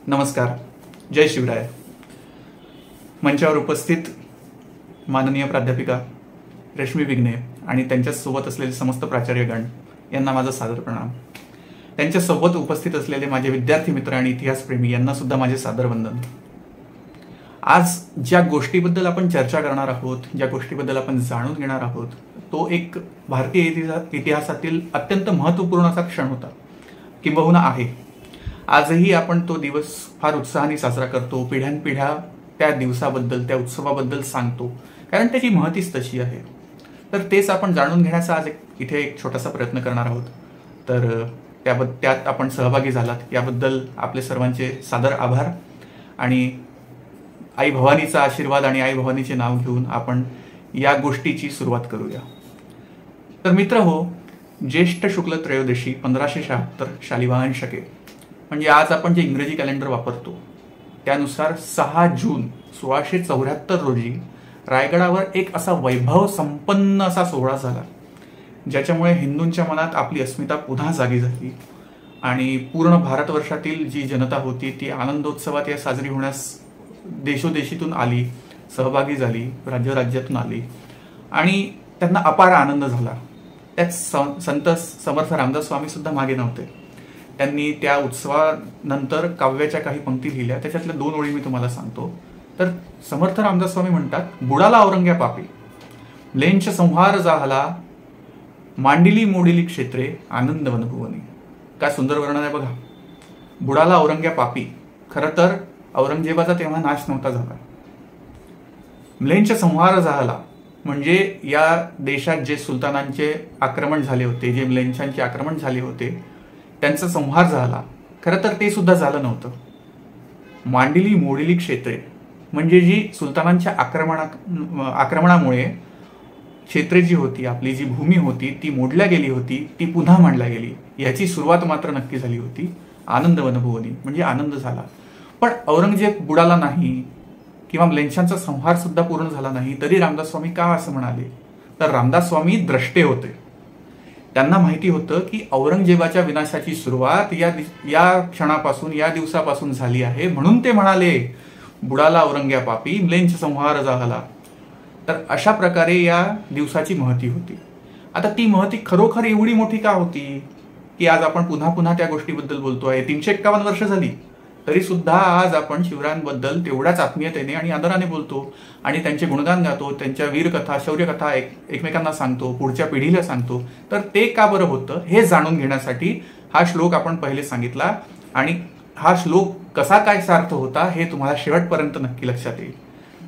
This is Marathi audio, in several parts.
नमस्कार. जय शिवराय. मंचावर उपस्थित माननीय प्राध्यापिका रश्मी विघ्ने आणि त्यांच्यासोबत असलेले समस्त प्राचार्यगण यांना माझा सादर प्रणाम. त्यांच्यासोबत उपस्थित असलेले माझे विद्यार्थी मित्र आणि इतिहासप्रेमी यांना सुद्धा माझे सादर वंदन. आज ज्या गोष्टीबद्दल आपण चर्चा करणार आहोत, ज्या गोष्टीबद्दल आपण जाणून घेणार आहोत, तो एक भारतीय इतिहासातील अत्यंत महत्त्वपूर्ण असा क्षण होता, किंबहुना आहे. आजही आपण तो दिवस फार उत्साहाने साजरा करतो. पिढ्यानपिढ्या त्या दिवसाबद्दल, त्या उत्सवाबद्दल सांगतो, कारण त्याची महतीच तशी आहे. तर तेच आपण जाणून घेण्याचा आज इथे एक छोटासा प्रयत्न करणार आहोत. तर त्यात आपण सहभागी झालात याबद्दल आपले सर्वांचे सादर आभार. आणि आई भवानीचा आशीर्वाद आणि आई भवानीचे नाव घेऊन आपण या गोष्टीची सुरुवात करूया. तर मित्र हो, ज्येष्ठ शुक्ल त्रयोदशी 1576 शालिवाहन शके, म्हणजे आज आपण जे इंग्रजी कॅलेंडर वापरतो त्यानुसार 6 जून 1674 रोजी रायगडावर एक असा वैभव संपन्न असा सोहळा झाला, ज्याच्यामुळे हिंदूंच्या मनात आपली अस्मिता पुन्हा जागी झाली आणि पूर्ण भारतवर्षातील जी जनता होती ती आनंदोत्सवात या साजरी होण्यास देशोदेशीतून आली, सहभागी झाली, राज्यातून आली आणि त्यांना अपार आनंद झाला. त्यात संत समर्थ रामदास स्वामी सुद्धा मागे नव्हते. त्यांनी त्या उत्सवानंतर काव्याच्या काही पंक्ती लिहिल्या. त्याच्यातल्या 2 ओळी मी तुम्हाला सांगतो. तर समर्थ रामदास स्वामी म्हणतात, बुडाला औरंग्या पापी, म्लेंछ संहार झाला, मांडिली मोडिली क्षेत्रे, आनंद वनभुवनी. काय सुंदर वर्णन आहे बघा. बुडाला औरंग्या पापी, खरं तर औरंगजेबाचा तेव्हा नाश नव्हता झाला. म्लेंछ संहार झाला म्हणजे या देशात जे सुलतानांचे आक्रमण झाले होते, जे म्लेंछांचे आक्रमण झाले होते, त्यांचा संहार झाला. खरं तर ते सुद्धा झालं नव्हतं. मांडिली मोडिली क्षेत्रे म्हणजे जी सुलतानांच्या आक्रमणामुळे क्षेत्रे जी होती, आपली जी भूमी होती ती मोडल्या गेली होती, ती पुन्हा मांडल्या गेली. याची सुरुवात मात्र नक्की झाली होती आनंद वनभुवनी, म्हणजे आनंद झाला. पण औरंगजेब बुडाला नाही किंवा म्लेंछांचा संहार सुद्धा पूर्ण झाला नाही. तरी रामदास स्वामी का असं म्हणाले? तर रामदास स्वामी द्रष्टे होते. त्यांना माहिती होतं की औरंगजेबाच्या विनाशाची सुरुवात या क्षणापासून, या दिवसापासून झाली आहे. म्हणून ते म्हणाले, बुडाला औरंग्या पापी, म्लेंछ संहार झाला. तर अशा प्रकारे या दिवसाची महती होती. आता ती महती खरोखर एवढी मोठी का होती की आज आपण पुन्हा पुन्हा त्या गोष्टीबद्दल बोलतोय. 351 वर्ष झाली तरी सुद्धा आज आपण शिवरायांबद्दल तेवढ्याच आत्मीयतेने आणि आदराने बोलतो आणि त्यांचे गुणगान गातो, त्यांच्या वीरकथा, शौर्यकथा एकमेकांना सांगतो, पुढच्या पिढीला सांगतो. तर ते का बरं होतं हे जाणून घेण्यासाठी हा श्लोक आपण पहिले सांगितला आणि हा श्लोक कसा काय सार्थ होता हे तुम्हाला शेवटपर्यंत नक्की लक्षात येईल.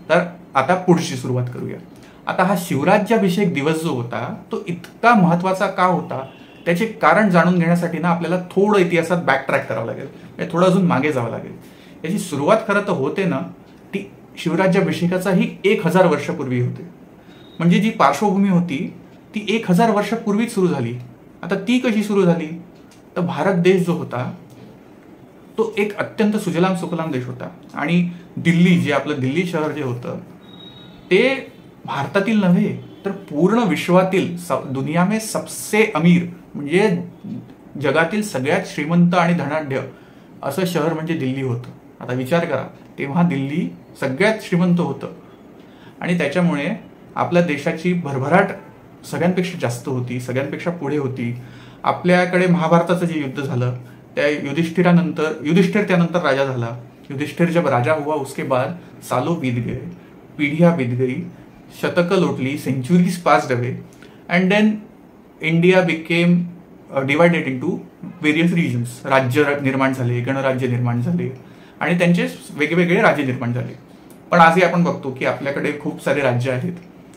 तर आता पुढची सुरुवात करूया. आता हा शिवराज्याभिषेक दिवस जो होता तो इतका महत्वाचा का होता त्याचे कारण जाणून घेण्यासाठी ना आपल्याला थोडं इतिहासात बॅकट्रॅक करावं लागेल, थोडं अजून मागे जावं लागेल. याची सुरुवात खरं तर होते ना ती शिवराज्याभिषेकाचाही 1000 वर्षापूर्वी होते. म्हणजे जी पार्श्वभूमी होती ती 1000 वर्षापूर्वीच सुरू झाली. आता ती कशी सुरू झाली? तर भारत देश जो होता तो एक अत्यंत सुजलाम सुफलाम देश होता आणि दिल्ली, जे आपलं दिल्ली शहर जे होतं ते भारतातील नव्हे तर पूर्ण विश्वातील, दुनिया में सबसे अमीर म्हणजे जगातील सगळ्यात श्रीमंत आणि धनाढ्य असं शहर म्हणजे दिल्ली होतं. आता विचार करा, तेव्हा दिल्ली सगळ्यात श्रीमंत होतं आणि त्याच्यामुळे आपल्या देशाची भरभराट सगळ्यांपेक्षा जास्त होती, सगळ्यांपेक्षा पुढे होती. आपल्याकडे महाभारताचं जे युद्ध झालं त्या युधिष्ठिर त्यानंतर राजा झाला. युधिष्ठिर जब राजा हुआ उसके बाद सालों बीत गए, पीढ़ियां बीत गई, शतकं लोटली, centuries passed away and then India became divided into various regions. राज्य निर्माण झाले, गणराज्य निर्माण झाले आणि त्यांचे वेगवेगळे राज्य निर्माण झाले. पण आजही आपण बघतो की आपल्याकडे खूप सारे राज्य आहेत,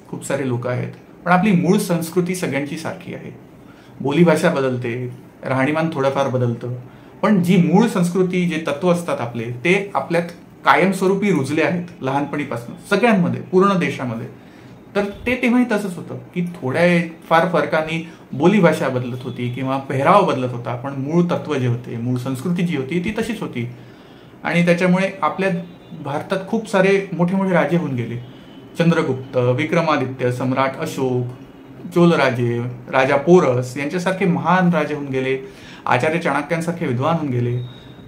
खूप सारे लोक आहेत, पण आपली मूळ संस्कृती सगळ्यांची सारखी आहे. बोलीभाषा बदलते, राहणीमान थोडंफार बदलतं, पण जी मूळ संस्कृती, जे तत्व असतात आपले, ते आपल्यात कायमस्वरूपी रुजले आहेत लहानपणीपासून सगळ्यांमध्ये, पूर्ण देशामध्ये. तर ते तेव्हाही तसंच होतं की थोड्या फार फरकाने बोलीभाषा बदलत होती किंवा पेहराव बदलत होता, पण मूळ तत्व जे होते, मूळ संस्कृती जी होती ती तशीच होती. आणि त्याच्यामुळे आपल्या भारतात खूप सारे मोठे मोठे राजे होऊन गेले. चंद्रगुप्त, विक्रमादित्य, सम्राट अशोक, चोलराजे, राजा पोरस यांच्यासारखे महान राजे होऊन गेले. आचार्य चाणक्यांसारखे विद्वान होऊन गेले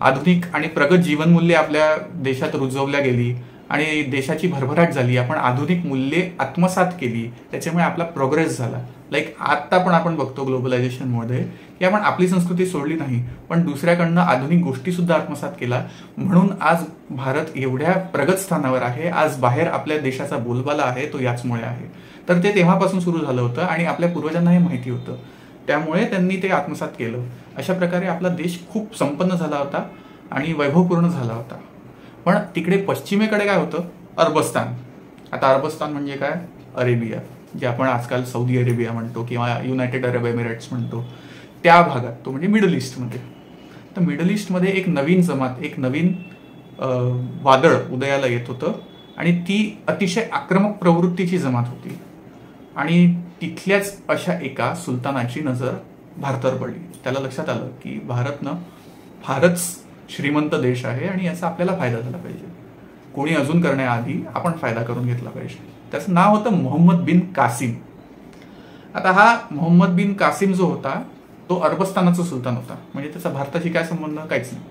आधुनिक आणि प्रगत जीवनमूल्ये आपल्या देशात रुजवल्या गेली आणि देशाची भरभराट झाली. आपण आधुनिक मूल्ये आत्मसात केली, त्याच्यामुळे आपला प्रोग्रेस झाला. लाईक आता पण आपण बघतो ग्लोबलायझेशनमध्ये की आपण आपली संस्कृती सोडली नाही, पण दुसऱ्याकडनं आधुनिक गोष्टी सुद्धा आत्मसात केला. म्हणून आज भारत एवढ्या प्रगत स्थानावर आहे. आज बाहेर आपल्या देशाचा बोलबाला आहे तो याचमुळे आहे. तर ते तेव्हापासून सुरू झालं होतं आणि आपल्या पूर्वजांना हे माहिती होतं, त्यामुळे त्यांनी ते आत्मसात केलं. अशा प्रकारे आपला देश खूप संपन्न झाला होता आणि वैभवपूर्ण झाला होता. पण तिकडे पश्चिमेकडे काय होतं? अरबस्तान. आता अरबस्तान म्हणजे काय? अरेबिया, जे आपण आजकाल सौदी अरेबिया म्हणतो किंवा युनायटेड अरब एमिरेट्स म्हणतो, त्या भागात, तो म्हणजे मिडल ईस्टमध्ये. तर मिडल ईस्टमध्ये एक नवीन जमात, एक नवीन वादळ उदयाला येत होतं आणि ती अतिशय आक्रमक प्रवृत्तीची जमात होती. आणि तिथल्याच अशा एका सुलतानाची नजर भारतावर पडली. त्याला लक्षात आलं की भारतनं फारच श्रीमंत देश आहे आणि याचा आपल्याला फायदा झाला पाहिजे. कोणी अजून करण्याआधी आपण फायदा करून घेतला पाहिजे. त्याचं नाव होतं मोहम्मद बिन कासिम. आता हा मोहम्मद बिन कासिम जो होता तो अरबस्तानाचा सुलतान होता. म्हणजे त्याचा भारताशी काय संबंध? काहीच नाही.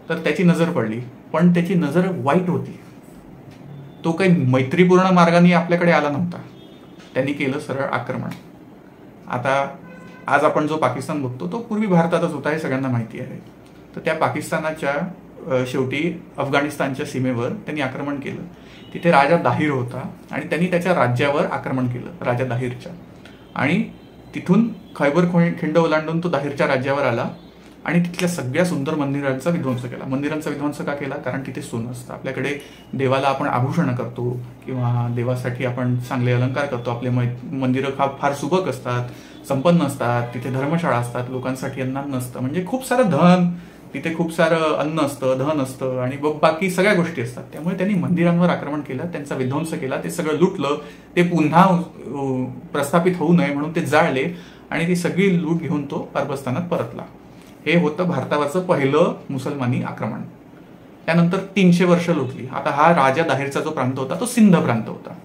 तर त्याची नजर पडली, पण त्याची नजर वाईट होती. तो काही मैत्रीपूर्ण मार्गाने आपल्याकडे आला नव्हता. त्यांनी केलं सरळ आक्रमण. आता आज आपण जो पाकिस्तान बघतो तो पूर्वी भारतातच होता, हे सगळ्यांना माहिती आहे. तर त्या पाकिस्तानाच्या शेवटी अफगाणिस्तानच्या सीमेवर त्यांनी आक्रमण केलं. तिथे राजा दाहिर होता आणि त्यांनी त्याच्या राज्यावर आक्रमण केलं, राजा दाहिरच्या. आणि तिथून खैबर खिंड ओलांडून तो दाहिरच्या राज्यावर आला आणि तिथल्या सगळ्या सुंदर मंदिरांचा विध्वंस केला. मंदिरांचा विध्वंस का केला? कारण तिथे सोनं असतं. आपल्याकडे देवाला आपण आभूषणं करतो किंवा देवासाठी आपण चांगले अलंकार करतो. आपले मंदिरं फार सुबक असतात, संपन्न असतात. तिथे धर्मशाळा असतात, लोकांसाठी अन्न नसतं. म्हणजे खूप सारं धन तिथे, खूप सारं अन्न असतं, धन असतं आणि बाकी सगळ्या गोष्टी असतात. त्यामुळे त्यांनी मंदिरांवर आक्रमण केलं, त्यांचा विध्वंस केला, ते सगळं लुटलं. ते पुन्हा प्रस्थापित होऊ नये म्हणून ते जाळले आणि ती सगळी लूट घेऊन तो अरबस्तानात परतला. हे होतं भारतावरचं पहिलं मुसलमानी आक्रमण. त्यानंतर 300 वर्ष लुटली. आता हा राजा दाहिरचा जो प्रांत होता तो सिंध प्रांत होता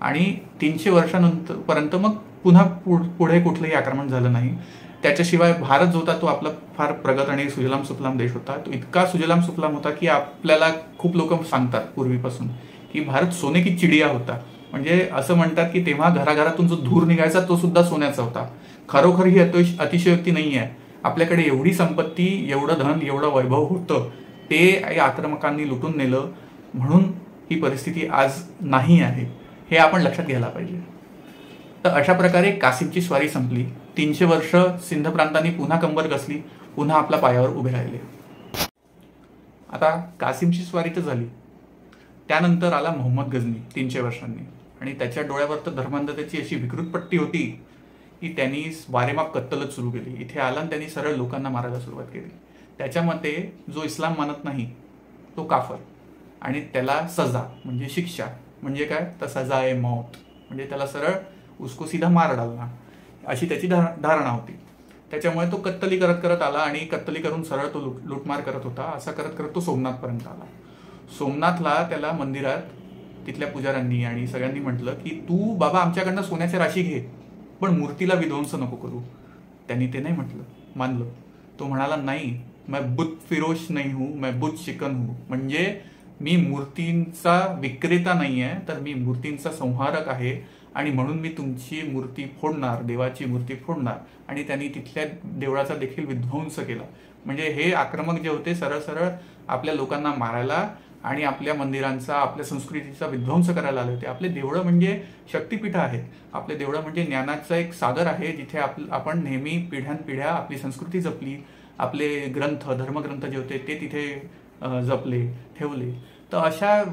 आणि 300 वर्षानंतर पर्यंत मग पुन्हा पुढे कुठलंही आक्रमण झालं नाही. त्याच्याशिवाय भारत जो होता तो आपला फार प्रगत आणि सुजलाम सुफलाम देश होता. तो इतका सुजलाम सुफलाम होता की आपल्याला खूप लोक सांगतात पूर्वीपासून की भारत सोने की चिडिया होता. म्हणजे असं म्हणतात की तेव्हा घराघरातून जो धूर निघायचा तो सुद्धा सोन्याचा होता. खरोखर ही अतिशयोक्ती नाही आहे. आपल्याकडे एवढी संपत्ती, एवढं धन, एवढं वैभव होतं, ते आक्रमकांनी लुटून नेलं. म्हणून ही परिस्थिती आज नाही आहे, हे आपण लक्षात घ्यायला पाहिजे. तर अशा प्रकारे कासिमची स्वारी संपली. 300 वर्ष सिंध प्रांतांनी पुन्हा कंबर कसली, पुन्हा आपल्या पायावर उभे राहिले. आता कासिमची स्वारी तर झाली. त्यानंतर आला मोहम्मद गझनी 300 वर्षांनी आणि त्याच्या डोळ्यावर तर धर्मांधतेची अशी विकृत पट्टी होती की त्यांनी वारेमाप कत्तलच सुरू केली. इथे आला आणि त्यांनी सरळ लोकांना मारायला सुरुवात केली. त्याच्या मते जो इस्लाम मानत नाही तो काफर आणि त्याला सजा म्हणजे शिक्षा म्हणजे काय? तर सजा आहे मौत, म्हणजे त्याला सरळ उसको सीधा मार डालना, अशी त्याची धारणा होती. त्याच्यामुळे तो कत्तली करत करत आला आणि कत्तली करून सरळ तो लुटमार करत होता. असं करत करत तो सोमनाथपर्यंत आला. सोमनाथला त्याला मंदिरात तिथल्या पुजाऱ्यांनी आणि सगळ्यांनी म्हटलं की तू बाबा आमच्याकडनं सोन्याच्या राशी घे, पण मूर्तीला विध्वंस नको करू. त्यांनी ते नाही म्हटलं, मानलं. तो म्हणाला नाही, मैं बुत फिरोश नहीं हूं, मैं बुत शिकन हूं. म्हणजे मी मूर्तींचा विक्रेता नाही आहे, तर मी मूर्तींचा संहारक आहे आणि म्हणून मी तुमची मूर्ती फोडणार, देवाची मूर्ती फोडणार. आणि त्यांनी तिथल्या देवळाचा देखील विध्वंस केला. म्हणजे हे आक्रमक जे होते सरळ सरळ आपल्या लोकांना मारायला आणि आपल्या मंदिरांचा, आपल्या संस्कृतीचा विध्वंस करायला आले होते. आपले देवळं म्हणजे शक्तिपीठ आहेत. आपले देवळं म्हणजे ज्ञानाचा एक सागर आहे, जिथे आपण नेहमी पिढ्यानपिढ्या आपली संस्कृती जपली, आपले ग्रंथ, धर्मग्रंथ जे होते ते तिथे जपले, ठेवले. तर अशा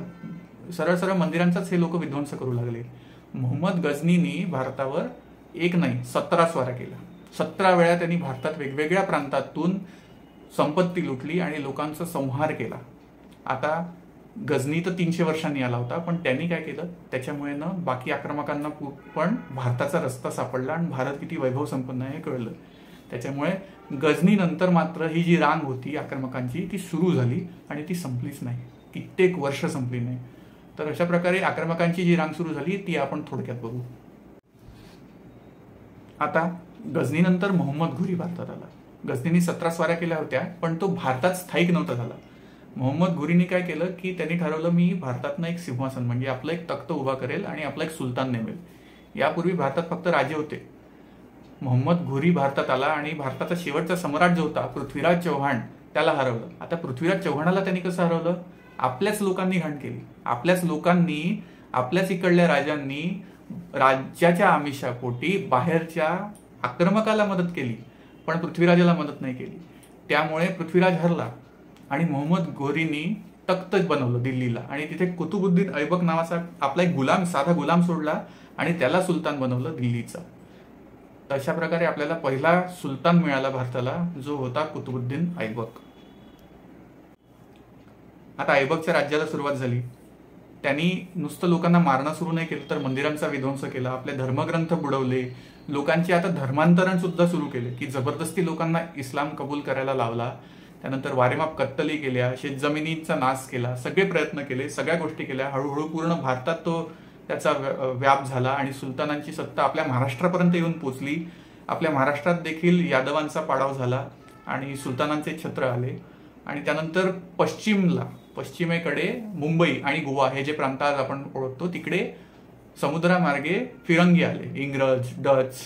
सरळ सरळ मंदिरांचाच हे लोक विध्वंस करू लागले. मोहम्मद गझनीनी भारतावर एक नाही 17 स्वाऱ्या केल्या. 17 वेळा त्यांनी भारतात वेगवेगळ्या प्रांतातून संपत्ती लुटली आणि लोकांचा संहार केला. आता गझनी तर 300 वर्षांनी आला होता, पण त्यांनी काय केलं, त्याच्यामुळे ना बाकी आक्रमकांना पण भारताचा रस्ता सापडला आणि भारत किती वैभव संपन्न आहे हे कळलं. त्याच्यामुळे गझनी नंतर मात्र ही जी रांग होती आक्रमकांची ती सुरू झाली आणि ती संपलीच नाही, कित्येक वर्ष संपली नाही. तर अशा प्रकारे आक्रमकांची जी रांग सुरू झाली ती आपण थोडक्यात बघू. आता गझनी नंतर मोहम्मद घुरी भारतात आला. गझनीने 17 स्वाऱ्या केल्या होत्या, पण तो भारतात स्थायिक नव्हता झाला. मोहम्मद घुरीने काय केलं की त्यांनी ठरवलं, मी भारतातनं एक सिंहासन म्हणजे आपलं एक तख्त उभा करेल आणि आपला एक सुलतान नेमेल. यापूर्वी भारतात फक्त राजे होते. मोहम्मद घुरी भारतात आला आणि भारताचा शेवटचा सम्राट जो होता पृथ्वीराज चव्हाण त्याला हरवलं. आता पृथ्वीराज चव्हाणाला त्यांनी कसं हरवलं? आपल्याच लोकांनी घाण केली. आपल्याच लोकांनी, आपल्याच इकडल्या राजांनी राज्याच्या आमिषापोटी बाहेरच्या आक्रमकाला मदत केली, पण पृथ्वीराजाला मदत नाही केली. त्यामुळे पृथ्वीराज हरला आणि मोहम्मद घोरीनी तख्त बनवलं दिल्लीला आणि तिथे कुतुबुद्दीन ऐबक नावाचा आपला एक गुलाम, साधा गुलाम सोडला आणि त्याला सुलतान बनवलं दिल्लीचा. अशा प्रकारे आपल्याला पहिला सुलतान मिळाला भारताला, जो होता कुतुबुद्दीन ऐबक. आता ऐबकच्या राज्याला सुरुवात झाली. त्यांनी नुसतं लोकांना मारणं सुरू नाही केलं, तर मंदिरांचा विध्वंस केला, आपले धर्मग्रंथ बुडवले, लोकांची आता धर्मांतरण सुद्धा सुरू केले की जबरदस्ती लोकांना इस्लाम कबूल करायला लावला. त्यानंतर वारेमाप कत्तली केल्या, शेतजमिनींचा नाश केला, सगळे प्रयत्न केले, सगळ्या गोष्टी केल्या. हळूहळू पूर्ण भारतात तो त्याचा व्याप झाला आणि सुलतानांची सत्ता आपल्या महाराष्ट्रापर्यंत येऊन पोचली. आपल्या महाराष्ट्रात देखील यादवांचा पाडाव झाला आणि सुलतानांचे छत्र आले. आणि त्यानंतर पश्चिमेकडे मुंबई आणि गोवा हे जे प्रांत आज आपण ओळखतो, तिकडे समुद्रामार्गे फिरंगी आले. इंग्रज, डच,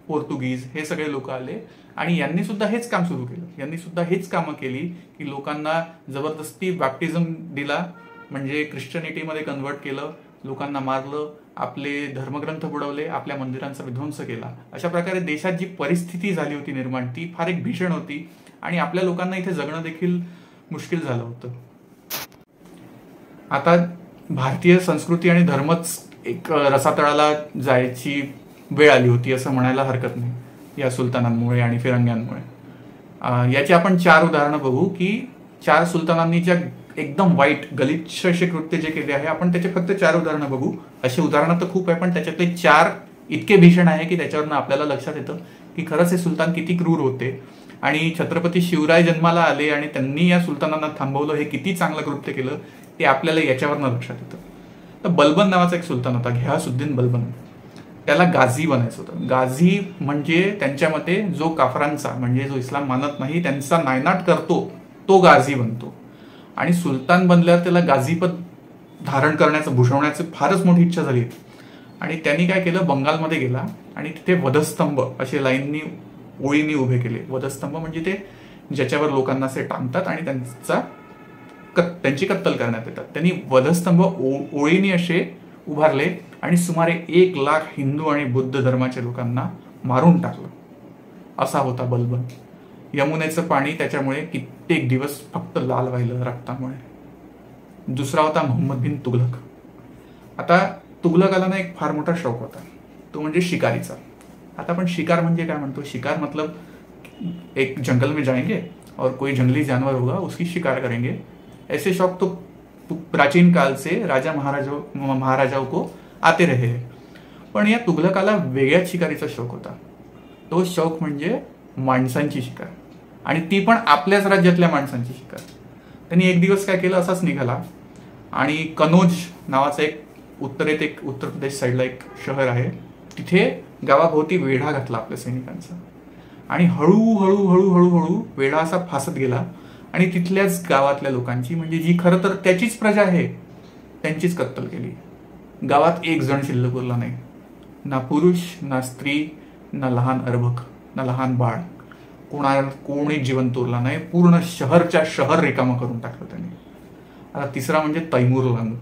पोर्तुगीज हे सगळे लोक आले आणि यांनी सुद्धा हेच काम सुरू केलं. यांनी सुद्धा हेच कामं केली की लोकांना जबरदस्ती बॅप्टिझम दिला, म्हणजे ख्रिश्चनिटीमध्ये कन्व्हर्ट केलं, लोकांना मारलं, आपले धर्मग्रंथ बुडवले, आपल्या मंदिरांचा विध्वंस केला. अशा प्रकारे देशात जी परिस्थिती झाली होती निर्माण, ती फार एक भीषण होती आणि आपल्या लोकांना इथे जगणं देखील मुश्किल झालं होतं. आता भारतीय संस्कृती आणि धर्मच एक रसातळाला जायची वेळ आली होती असं म्हणायला हरकत नाही या सुलतानांमुळे आणि फिरंग्यांमुळे. याची आपण 4 उदाहरणं बघू की 4 सुलतानांनी ज्या एकदम वाईट गलिच्छ असे कृत्य जे केले आहे, आपण त्याचे फक्त 4 उदाहरणं बघू. अशी उदाहरणं तर खूप आहे, पण त्याच्यातले 4 इतके भीषण आहे की त्याच्यावरनं आपल्याला लक्षात येतं की खरंच हे सुलतान किती क्रूर होते. आणि छत्रपती शिवराय जन्माला आले आणि त्यांनी या सुलतानांना थांबवलं, हे किती चांगलं कृत्य केलं ते आपल्याला याच्यावरनं लक्षात येतं. तर बलबन नावाचा एक सुलतान होता, घियासुद्दीन बलबन. त्याला गाझी बनायचं होतं. गाझी म्हणजे त्यांच्या मते जो काफरांचा, म्हणजे जो इस्लाम मानत नाही त्यांचा नायनाट करतो, तो गाझी बनतो. आणि सुलतान बनल्यावर त्याला गाझीपद धारण करण्याचं, भूषवण्याचं फारच मोठी इच्छा झाली. आणि त्यांनी काय केलं, बंगालमध्ये गेला आणि तिथे वधस्तंभ असे लाईननी, ओळींनी उभे केले. वधस्तंभ म्हणजे ते ज्याच्यावर लोकांना असे टांगतात आणि त्यांची कत्तल करण्यात येतात. त्यांनी वधस्तंभ ओळींनी असे उभारले आणि सुमारे 1 लाख हिंदू आणि बुद्ध धर्माच्या लोकांना मारून टाकलं. असा होता बलबन. यमुनेचं पाणी त्याच्यामुळे कित्येक दिवस फक्त लाल व्हायलं रक्तामुळे. दुसरा होता मोहम्मद बिन तुघलक. आता तुघलकाला ना एक फार मोठा शौक होता, तो म्हणजे शिकारीचा. आता आपण शिकार म्हणजे काय म्हणतो? शिकार मतलब एक जंगल में जाएंगे और कोई जंगली जानवर होगा, उसकी शिकार करेंगे. ऐसे शौक तो प्राचीन काल से राजा महाराजाओं को आते रहे हैं. पण या तुघलकाला वेगळ्याच शिकारीचा शौक होता. तो शौक म्हणजे माणसांची शिकार, आणि ती पण आपल्याच राज्यातल्या माणसांची शिकार. त्यांनी एक दिवस काय केलं, असाच निघाला आणि कनौज नावाचा एक उत्तरेत, एक उत्तर प्रदेश साईडला एक शहर आहे, तिथे गावाभोवती वेढा घातला आपल्या सैनिकांचा. आणि हळूहळू हळूहळू हळू वेढा असा फासत गेला आणि तिथल्याच गावातल्या लोकांची, म्हणजे जी खरं तर त्याचीच प्रजा आहे, त्यांचीच कत्तल केली. गावात एक जण शिल्लक उरला नाही, ना पुरुष, ना स्त्री, ना लहान अर्भक, ना लहान बाळ, कोणी जिवंत उरला नाही. पूर्ण शहरच्या शहर रिकामं करून टाकलं त्यांनी. आता तिसरा म्हणजे तैमूरलंग.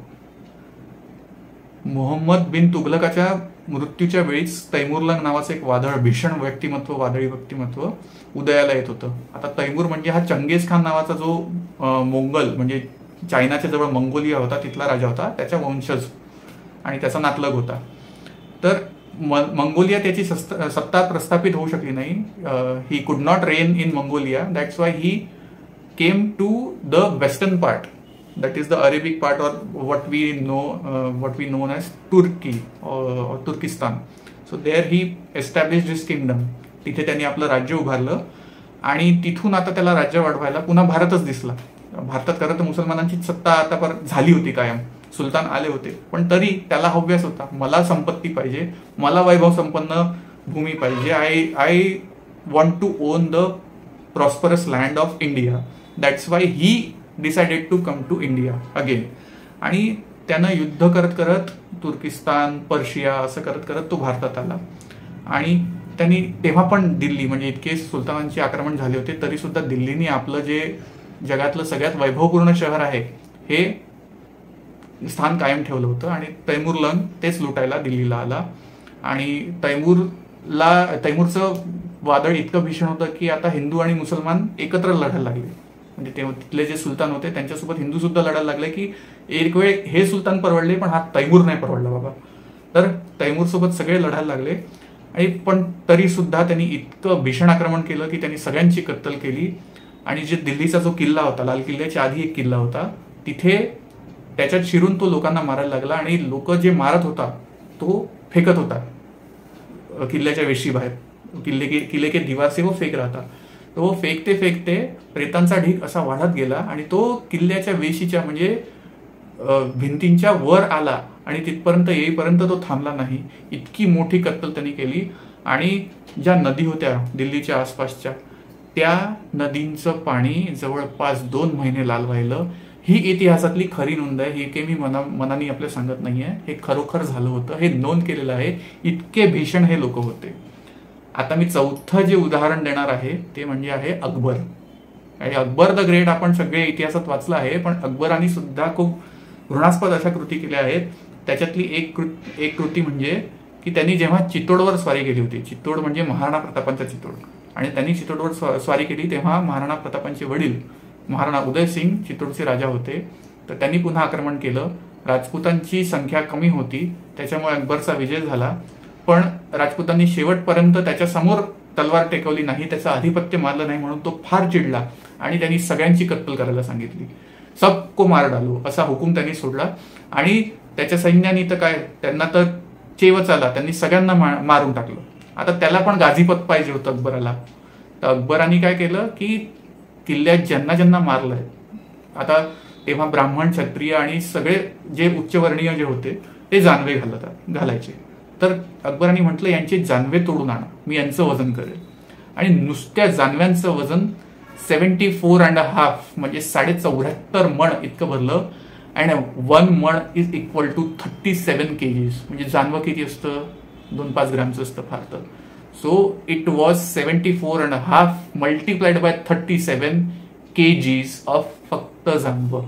मोहम्मद बिन तुघलकाच्या मृत्यूच्या वेळीच तैमूरलंग नावाचं एक भीषण व्यक्तिमत्व, वादळी व्यक्तिमत्व उदयाला येत होतं. आता तैमूर म्हणजे हा चंगेज खान नावाचा जो मोंगल, म्हणजे चायनाच्या जवळ मंगोलिया होता, तिथला राजा होता, त्याच्या वंशज आणि त्याचा नातलग होता. तर मंगोलिया त्याची सत्ता प्रस्थापित होऊ शकली नाही. He could not reign in Mongolia. That's why he came to the western part, that is the Arabic part, or what we know as Turkey or Turkestan. So there he established his kingdom. तिथे त्यांनी आपलं राज्य उभारलं आणि तिथून आता त्याला राज्य वाढवायला पुन्हा भारतच दिसला. भारतात खरं तर मुसलमानांची सत्ता आता झाली होती कायम, सुलतान आले होते, पण तरी त्याला हव्यास होता, मला संपत्ती पाहिजे, मला वैभव संपन्न भूमी पाहिजे. I want to own the prosperous land of India. That's why he decided to come to India again. आणि त्यानं युद्ध करत करत तुर्किस्तान, पर्शिया असं करत करत तो भारतात आला. आणि त्यांनी तेव्हा पण दिल्ली, म्हणजे इतके सुलतानांचे आक्रमण झाले होते तरी सुद्धा दिल्लीने आपलं जे जगातलं सगळ्यात वैभवपूर्ण शहर आहे हे स्थान कायम ठेवलं होतं. आणि तैमूरलंग तेच लुटायला दिल्लीला आला. आणि तैमूरचं वादळ इतकं भीषण होतं की आता हिंदू आणि मुसलमान एकत्र लढायला लागले. म्हणजे तेव्हा तिथले जे सुलतान होते त्यांच्यासोबत हिंदू सुद्धा लढायला लागले की एक वेळ हे सुलतान परवडले पण हा तैमूर नाही परवडला बाबा. तर तैमूर सोबत सगळे लढायला लागले. आणि पण तरी सुद्धा त्यांनी इतकं भीषण आक्रमण केलं की त्यांनी सगळ्यांची कत्तल केली. आणि जे दिल्लीचा जो किल्ला होता, लाल किल्ल्याच्या आधी एक किल्ला होता, तिथे त्याच्यात शिरून तो लोकांना मारायला लागला. आणि लोक जे मारत होता तो फेकत होता किल्ल्याच्या वेशी बाहेर. किल्ले के दीवार से वो फेक रहा था. तो वो फेकते फेकते रेतांचा ढीग असा वाढत गेला आणि तो किल्ल्याच्या वेशीच्या म्हणजे भिंतींच्या वर आला. आणि तिथपर्यंत येईपर्यंत तो थांबला नाही. इतकी मोठी कत्तल त्यांनी केली. आणि ज्या नदी होत्या दिल्लीच्या आसपासच्या त्या नदींचं पाणी जवळपास 2 महिने लाल व्हायलं. ही इतिहासातली खरी नोंद आहे. हे काही मी मनाने आपल्या सांगत नाहीये, हे खरोखर झालं होतं, हे नोंद केलेलं आहे. इतके भीषण हे लोक होते. आता मी चौथं जे उदाहरण देणार आहे ते म्हणजे आहे अकबर. आणि अकबर द ग्रेट आपण सगळे इतिहासात वाचलं आहे, पण अकबराने सुद्धा खूप घृणास्पद अशा कृती केल्या आहेत. त्याच्यातली एक कृती म्हणजे की त्यांनी जेव्हा चित्तोडवर स्वारी केली होती, चित्तोड म्हणजे महाराणा प्रतापांचा चित्तोड, आणि त्यांनी चित्तोडवर स्वारी केली तेव्हा महाराणा प्रतापांचे वडील महाराणा उदयसिंग चित्तोडचे राजा होते. तर त्यांनी पुन्हा आक्रमण केलं. राजपुतांची संख्या कमी होती त्याच्यामुळे अकबरचा विजय झाला. पण राजपुतांनी शेवटपर्यंत त्याच्या समोर तलवार टेकवली नाही, त्याचं आधिपत्य मारलं नाही, म्हणून तो फार चिडला आणि त्यांनी सगळ्यांची कत्तल करायला सांगितली. सबको मार डालो असा हुकूम त्यांनी सोडला. आणि त्याच्या सैन्याने तर काय, त्यांना तर चेवच आला, त्यांनी सगळ्यांना मारून टाकलं. आता त्याला पण गाझीपत पाहिजे होतं अकबराला. तर अकबराने काय केलं की किल्ल्यात ज्यांना ज्यांना मारलंय, आता तेव्हा ब्राह्मण, क्षत्रिय आणि सगळे जे उच्चवर्णीय जे होते ते जानवे घालायचे. तर अकबराने म्हटलं यांचे जानवे तोडून आणा, मी यांचं वजन करेल. आणि नुसत्या जानव्यांचं वजन 74.5 म्हणजे 74.5 मण इतकं भरलं. अँड 1 मण इज इक्वल टू 37 kgs. म्हणजे जानवं किती असतं, 2-5 ग्रॅमचं असतं फार तर. So it was 74.5 multiplied by 37 kgs of फक्त जानवं.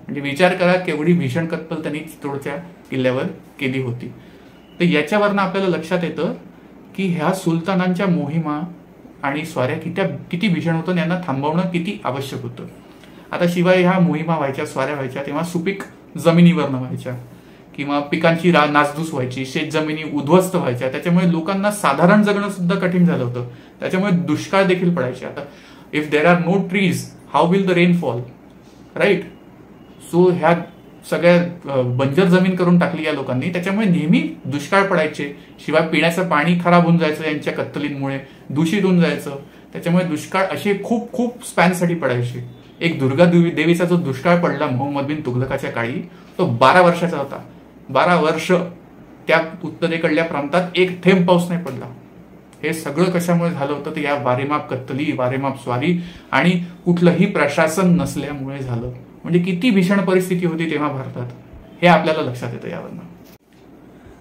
म्हणजे विचार करा केवढी भीषण कत्तल त्यांनी चित्तोडच्या किल्ल्यावर केली होती. तर याच्यावरनं आपल्याला लक्षात येतं की ह्या सुलतानांच्या मोहिमा आणि स्वाऱ्या किती भीषण होतं, यांना थांबवणं किती आवश्यक होतं. आता शिवाय ह्या मोहिमा व्हायच्या, स्वाऱ्या व्हायच्या तेव्हा सुपीक जमिनीवरनं व्हायच्या किंवा पिकांची नासधूस व्हायची, शेत जमिनी उद्ध्वस्त व्हायच्या. त्याच्यामुळे लोकांना साधारण जगणं सुद्धा कठीण झालं होतं. त्याच्यामुळे दुष्काळ देखील पडायचे. आता if there are no trees how will the rain fall, right. So ह्या सगळ्या बंजर जमीन करून टाकली या लोकांनी, त्याच्यामुळे नेहमी दुष्काळ पडायचे. शिवाय पिण्याचं पाणी खराब होऊन जायचं यांच्या कत्तलींमुळे, दूषित होऊन जायचं. त्याच्यामुळे दुष्काळ असे खूप खूप स्पॅनसाठी पडायचे. एक दुर्गा देवीचा जो दुष्काळ पडला मोहम्मद बिन तुघलकाच्या काळी, तो 12 वर्षाचा होता. 12 वर्ष त्या उत्तरेकडल्या प्रांतात एक थेंब पाऊस नाही पडला. हे सगळं कशामुळे झालं होतं तर या वारेमाप कत्तली, वारेमाप स्वारी आणि कुठलंही प्रशासन नसल्यामुळे झालं. म्हणजे किती भीषण परिस्थिती होती तेव्हा भारतात, हे आपल्याला लक्षात येतं यावरनं.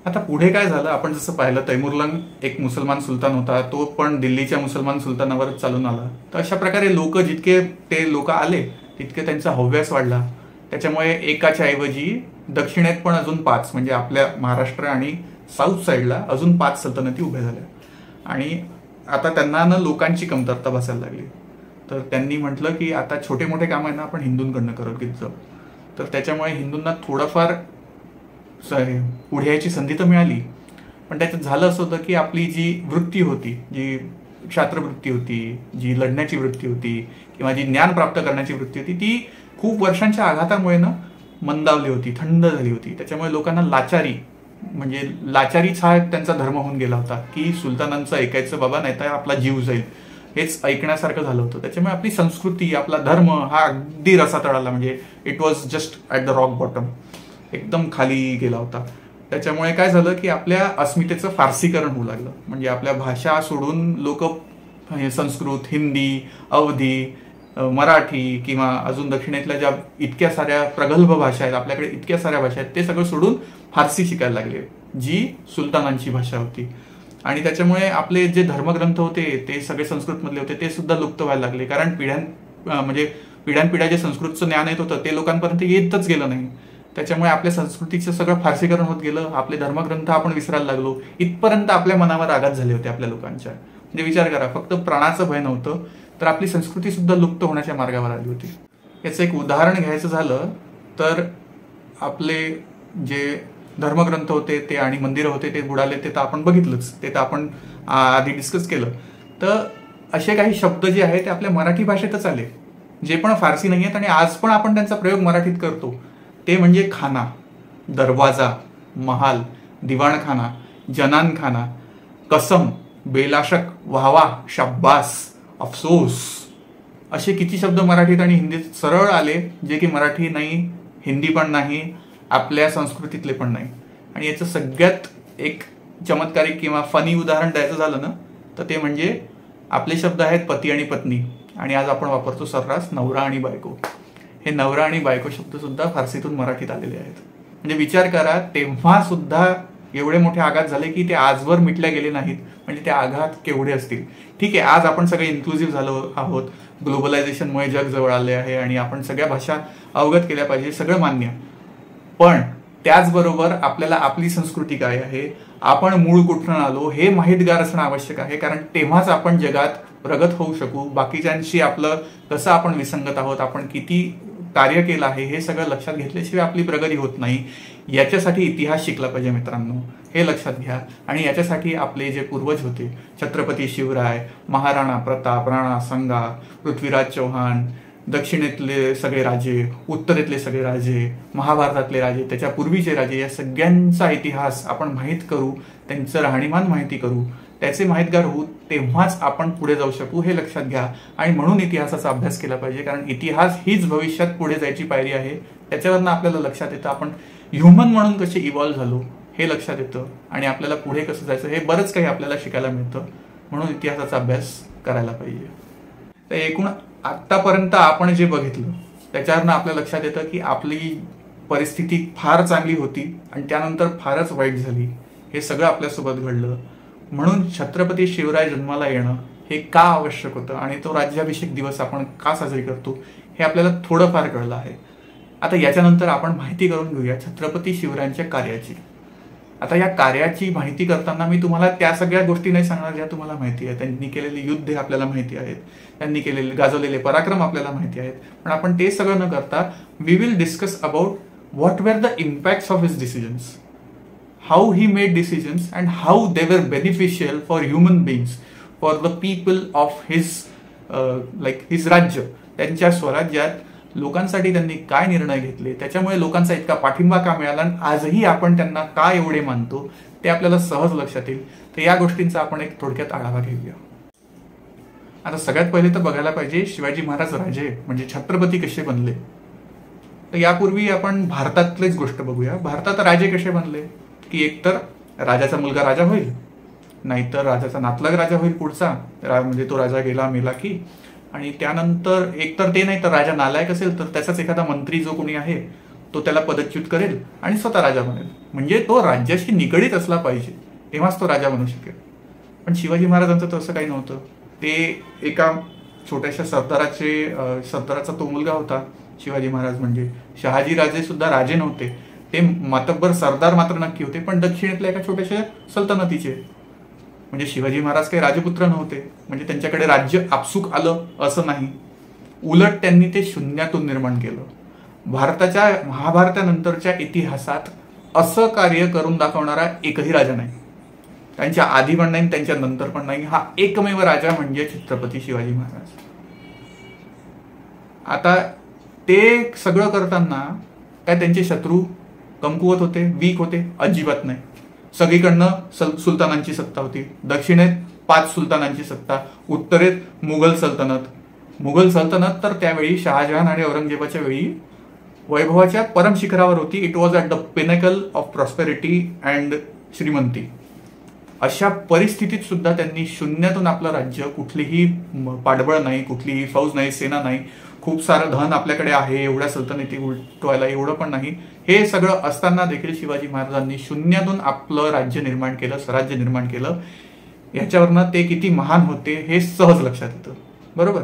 आता पुढे काय झालं, आपण जसं पाहिलं तैमूरलंग एक मुसलमान सुलतान होता, तो पण दिल्लीच्या मुसलमान सुलतानावरच चालून आला. तर अशा प्रकारे लोक जितके ते लोक आले तितके त्यांचा हव्यास वाढला. त्याच्यामुळे एकाच्या ऐवजी दक्षिणेत पण अजून 5 म्हणजे आपल्या महाराष्ट्र आणि साऊथ साईडला अजून 5 सल्तनती उभ्या झाल्या. आणि आता त्यांना ना लोकांची कमतरता बसायला लागली. तर त्यांनी म्हटलं की आता छोटे मोठे काम आहे ना आपण हिंदूंकडनं करत घेत जाऊ. तर त्याच्यामुळे हिंदूंना थोडंफार पुढे यायची संधी तर मिळाली, पण त्याच्यात झालं असं होतं की आपली जी वृत्ती होती, जी क्षात्रवृत्ती होती, जी लढण्याची वृत्ती होती किंवा जी ज्ञान प्राप्त करण्याची वृत्ती होती, ती खूप वर्षांच्या आघातामुळे ना मंदावली होती, थंड झाली होती. त्याच्यामुळे लोकांना लाचारीच हा त्यांचा धर्म होऊन गेला होता की सुलतानांचं ऐकायचं बाबा, नाही तर आपला जीव जाईल, हेच ऐकण्यासारखं झालं होतं. त्याच्यामुळे आपली संस्कृती, आपला धर्म हा अगदी रसातळाला, म्हणजे it was just at the rock bottom, एकदम खाली गेला होता. त्याच्यामुळे काय झालं की आपल्या अस्मितेचं फारसीकरण होऊ लागलं. म्हणजे आपल्या भाषा सोडून लोक संस्कृत, हिंदी, अवधी, मराठी किंवा अजून दक्षिणेतल्या ज्या इतक्या साऱ्या प्रगल्भ भाषा आहेत, आपल्याकडे इतक्या साऱ्या भाषा आहेत, ते सगळं सोडून फारसी शिकायला लागले, जी सुलतानांची भाषा होती. आणि त्याच्यामुळे आपले जे धर्मग्रंथ होते ते सगळे संस्कृतमधले होते, ते सुद्धा लुप्त व्हायला लागले. कारण पिढ्यानपिढ्या जे संस्कृतचं ज्ञान येत होतं ते लोकांपर्यंत येतच गेलं नाही. त्याच्यामुळे आपल्या संस्कृतीचं सगळं फारसीकरण होत गेलं, आपले धर्मग्रंथ आपण विसरायला लागलो. इथपर्यंत आपल्या मनावर आघात झाले होते आपल्या लोकांच्या. म्हणजे विचार करा, फक्त प्राणाचं भय नव्हतं तर आपली संस्कृती सुद्धा लुप्त होण्याच्या मार्गावर आली होती. याचं एक उदाहरण घ्यायचं झालं तर आपले जे धर्मग्रंथ होते ते आणि मंदिरं होते ते बुडाले, ते तर आपण बघितलंच, ते तर आपण आधी डिस्कस केलं. तर असे काही शब्द जे आहेत ते आपल्या मराठी भाषेतच आले, जे पण फारसी नाही आहेत आणि आज पण आपण त्यांचा प्रयोग मराठीत करतो. ते म्हणजे खाना, दरवाजा, महाल, दिवाणखाना, जनानखाना, कसम, बेलाशक, वाहवा, शाब्बास, अफसोस, असे किती शब्द मराठीत आणि हिंदीत सरळ आले, जे की मराठी नाही, हिंदी पण नाही, आपल्या संस्कृतीतले पण नाही. आणि याचं सगळ्यात एक चमत्कारिक किंवा फनी उदाहरण द्यायचं झालं ना तर ते म्हणजे आपले शब्द आहेत पती आणि पत्नी, आणि आज आपण वापरतो सर्रास नवरा आणि बायको. हे नवरा आणि बायको शब्द सुद्धा फारसीतून मराठीत आलेले आहेत. म्हणजे विचार करा, तेव्हा सुद्धा एवढे मोठे आघात झाले की ते आजवर मिटल्या गेले नाहीत. म्हणजे ते आघात केवढे असतील. ठीक आहे, आज आपण सगळे इन्क्लुझिव्ह झालो आहोत, ग्लोबलायझेशनमुळे जग जवळ आले आहे आणि आपण सगळ्या भाषा अवगत केल्या पाहिजे, सगळं मान्य. पण त्याचबरोबर आपल्याला आपली संस्कृती काय आहे, आपण मूळ कुठून आलो हे माहितगार असणं आवश्यक आहे. कारण तेव्हाच आपण जगात प्रगत होऊ शकू. बाकीच्यांशी आपलं कसं आपण विसंगत आहोत, आपण किती कार्य केलं आहे हे सगळं लक्षात घेतल्याशिवाय आपली प्रगती होत नाही. याच्यासाठी इतिहास शिकला पाहिजे मित्रांनो, हे लक्षात घ्या. आणि याच्यासाठी आपले जे पूर्वज होते, छत्रपती शिवराय, महाराणा प्रताप, राणा संगा, पृथ्वीराज चौहान, दक्षिणेतले सगळे राजे, उत्तरेतले सगळे राजे, महाभारतातले राजे, त्याच्या पूर्वीचे राजे, या सगळ्यांचा इतिहास आपण माहीत करू, त्यांचं राहणीमान माहिती करू, त्याचे माहितगार होऊ, तेव्हाच आपण पुढे जाऊ शकू, हे लक्षात घ्या. आणि म्हणून इतिहासाचा अभ्यास केला पाहिजे. कारण इतिहास हीच भविष्यात पुढे जायची पायरी आहे. त्याच्यावरनं आपल्याला लक्षात येतं आपण ह्युमन म्हणून कसे इव्हॉल्व्ह झालो हे लक्षात येतं, आणि आपल्याला पुढे कसं जायचं हे बरंच काही आपल्याला शिकायला मिळतं. म्हणून इतिहासाचा अभ्यास करायला पाहिजे. तर एकूण आतापर्यंत आपण जे बघितलं त्याच्यावरनं आपल्या लक्षात येतं की आपली परिस्थिती फार चांगली होती आणि त्यानंतर फारच वाईट झाली. हे सगळं आपल्यासोबत घडलं. म्हणून छत्रपती शिवराय जन्माला येणं हे का आवश्यक होतं आणि तो राज्याभिषेक दिवस आपण का साजरी करतो हे आपल्याला थोडंफार कळलं आहे. आता याच्यानंतर आपण माहिती करून घेऊया छत्रपती शिवरायांच्या कार्याची. आता या कार्याची माहिती करताना मी तुम्हाला त्या सगळ्या गोष्टी नाही सांगणार ज्या तुम्हाला माहिती आहे. त्यांनी केलेली युद्ध आपल्याला माहिती आहेत, त्यांनी केलेले गाजवलेले पराक्रम आपल्याला माहिती आहेत. पण आपण ते सगळं न करता we will discuss about what were the impacts of his decisions, how he made decisions and how they were beneficial for human beings, for the people of his his राज्य, त्यांच्या स्वराज्यात लोकांसाठी त्यांनी काय निर्णय घेतले, त्याच्यामुळे लोकांचा इतका पाठिंबा का मिळाला आणि आजही आपण त्यांना का एवढे मानतो ते आपल्याला सहज लक्षात येईल. तर या गोष्टींचा आपण एक थोडक्यात आढावा घेऊया. आता सगळ्यात पहिले तर बघायला पाहिजे शिवाजी महाराज राजे म्हणजे छत्रपती कसे बनले. तर यापूर्वी आपण भारतातलीच गोष्ट बघूया. भारतात राजे कसे बनले की एकतर राजाचा मुलगा राजा होईल, नाहीतर राजाचा नातलग राजा होईल पुढचा, म्हणजे तो राजा गेला मेला की, आणि त्यानंतर एकतर ते नाही तर राजा नालायक असेल तर त्याचाच एखादा मंत्री जो कोणी आहे तो त्याला पदच्युत करेल आणि स्वतः राजा बनेल. म्हणजे तो राज्याशी निगडीत असला पाहिजे तेव्हाच तो राजा बनू शकेल. पण शिवाजी महाराजांचं तसं काही नव्हतं. ते एका छोट्याशा सरदाराचा तो मुलगा होता शिवाजी महाराज. म्हणजे शहाजी राजे सुद्धा राजे नव्हते, ते मातब्बर सरदार मात्र नक्की होते, पण दक्षिणेतल्या एका छोट्याशा सल्तनतीचे. म्हणजे शिवाजी महाराज काही राजपुत्र नव्हते, म्हणजे त्यांच्याकडे राज्य आपसूक आलं असं नाही. उलट त्यांनी ते शून्यातून निर्माण केलं. भारताच्या महाभारतानंतरच्या इतिहासात असं कार्य करून दाखवणारा एकही राजा नाही. त्यांच्या आधी पण नाही, त्यांच्या नंतर पण नाही. हा एकमेव राजा म्हणजे छत्रपती शिवाजी महाराज. आता ते सगळं करताना काय त्यांचे शत्रू कमकुवत होते, वीक होते? अजिबात नाही. सगळीकडनं सुलतानांची सत्ता होती. दक्षिणेत 5 सुलतानांची सत्ता, उत्तरेत मुघल सल्तनत तर त्यावेळी शहाजहान आणि औरंगजेबाच्या वेळी वैभवाच्या परम शिखरावर होती. It was at the pinnacle of prosperity and श्रीमंती. अशा परिस्थितीत सुद्धा त्यांनी शून्यातून आपलं राज्य, कुठलीही पाठबळ नाही, कुठलीही फौज नाही, सेना नाही, खूप सारं धन आपल्याकडे आहे, एवढ्या सल्तनती उलटवायला एवढं पण नाही, हे सगळं असताना देखील शिवाजी महाराजांनी शून्यातून आपलं राज्य निर्माण केलं, स्वराज्य निर्माण केलं. याच्यावरनं ते किती महान होते हे सहज लक्षात येतं. बरोबर.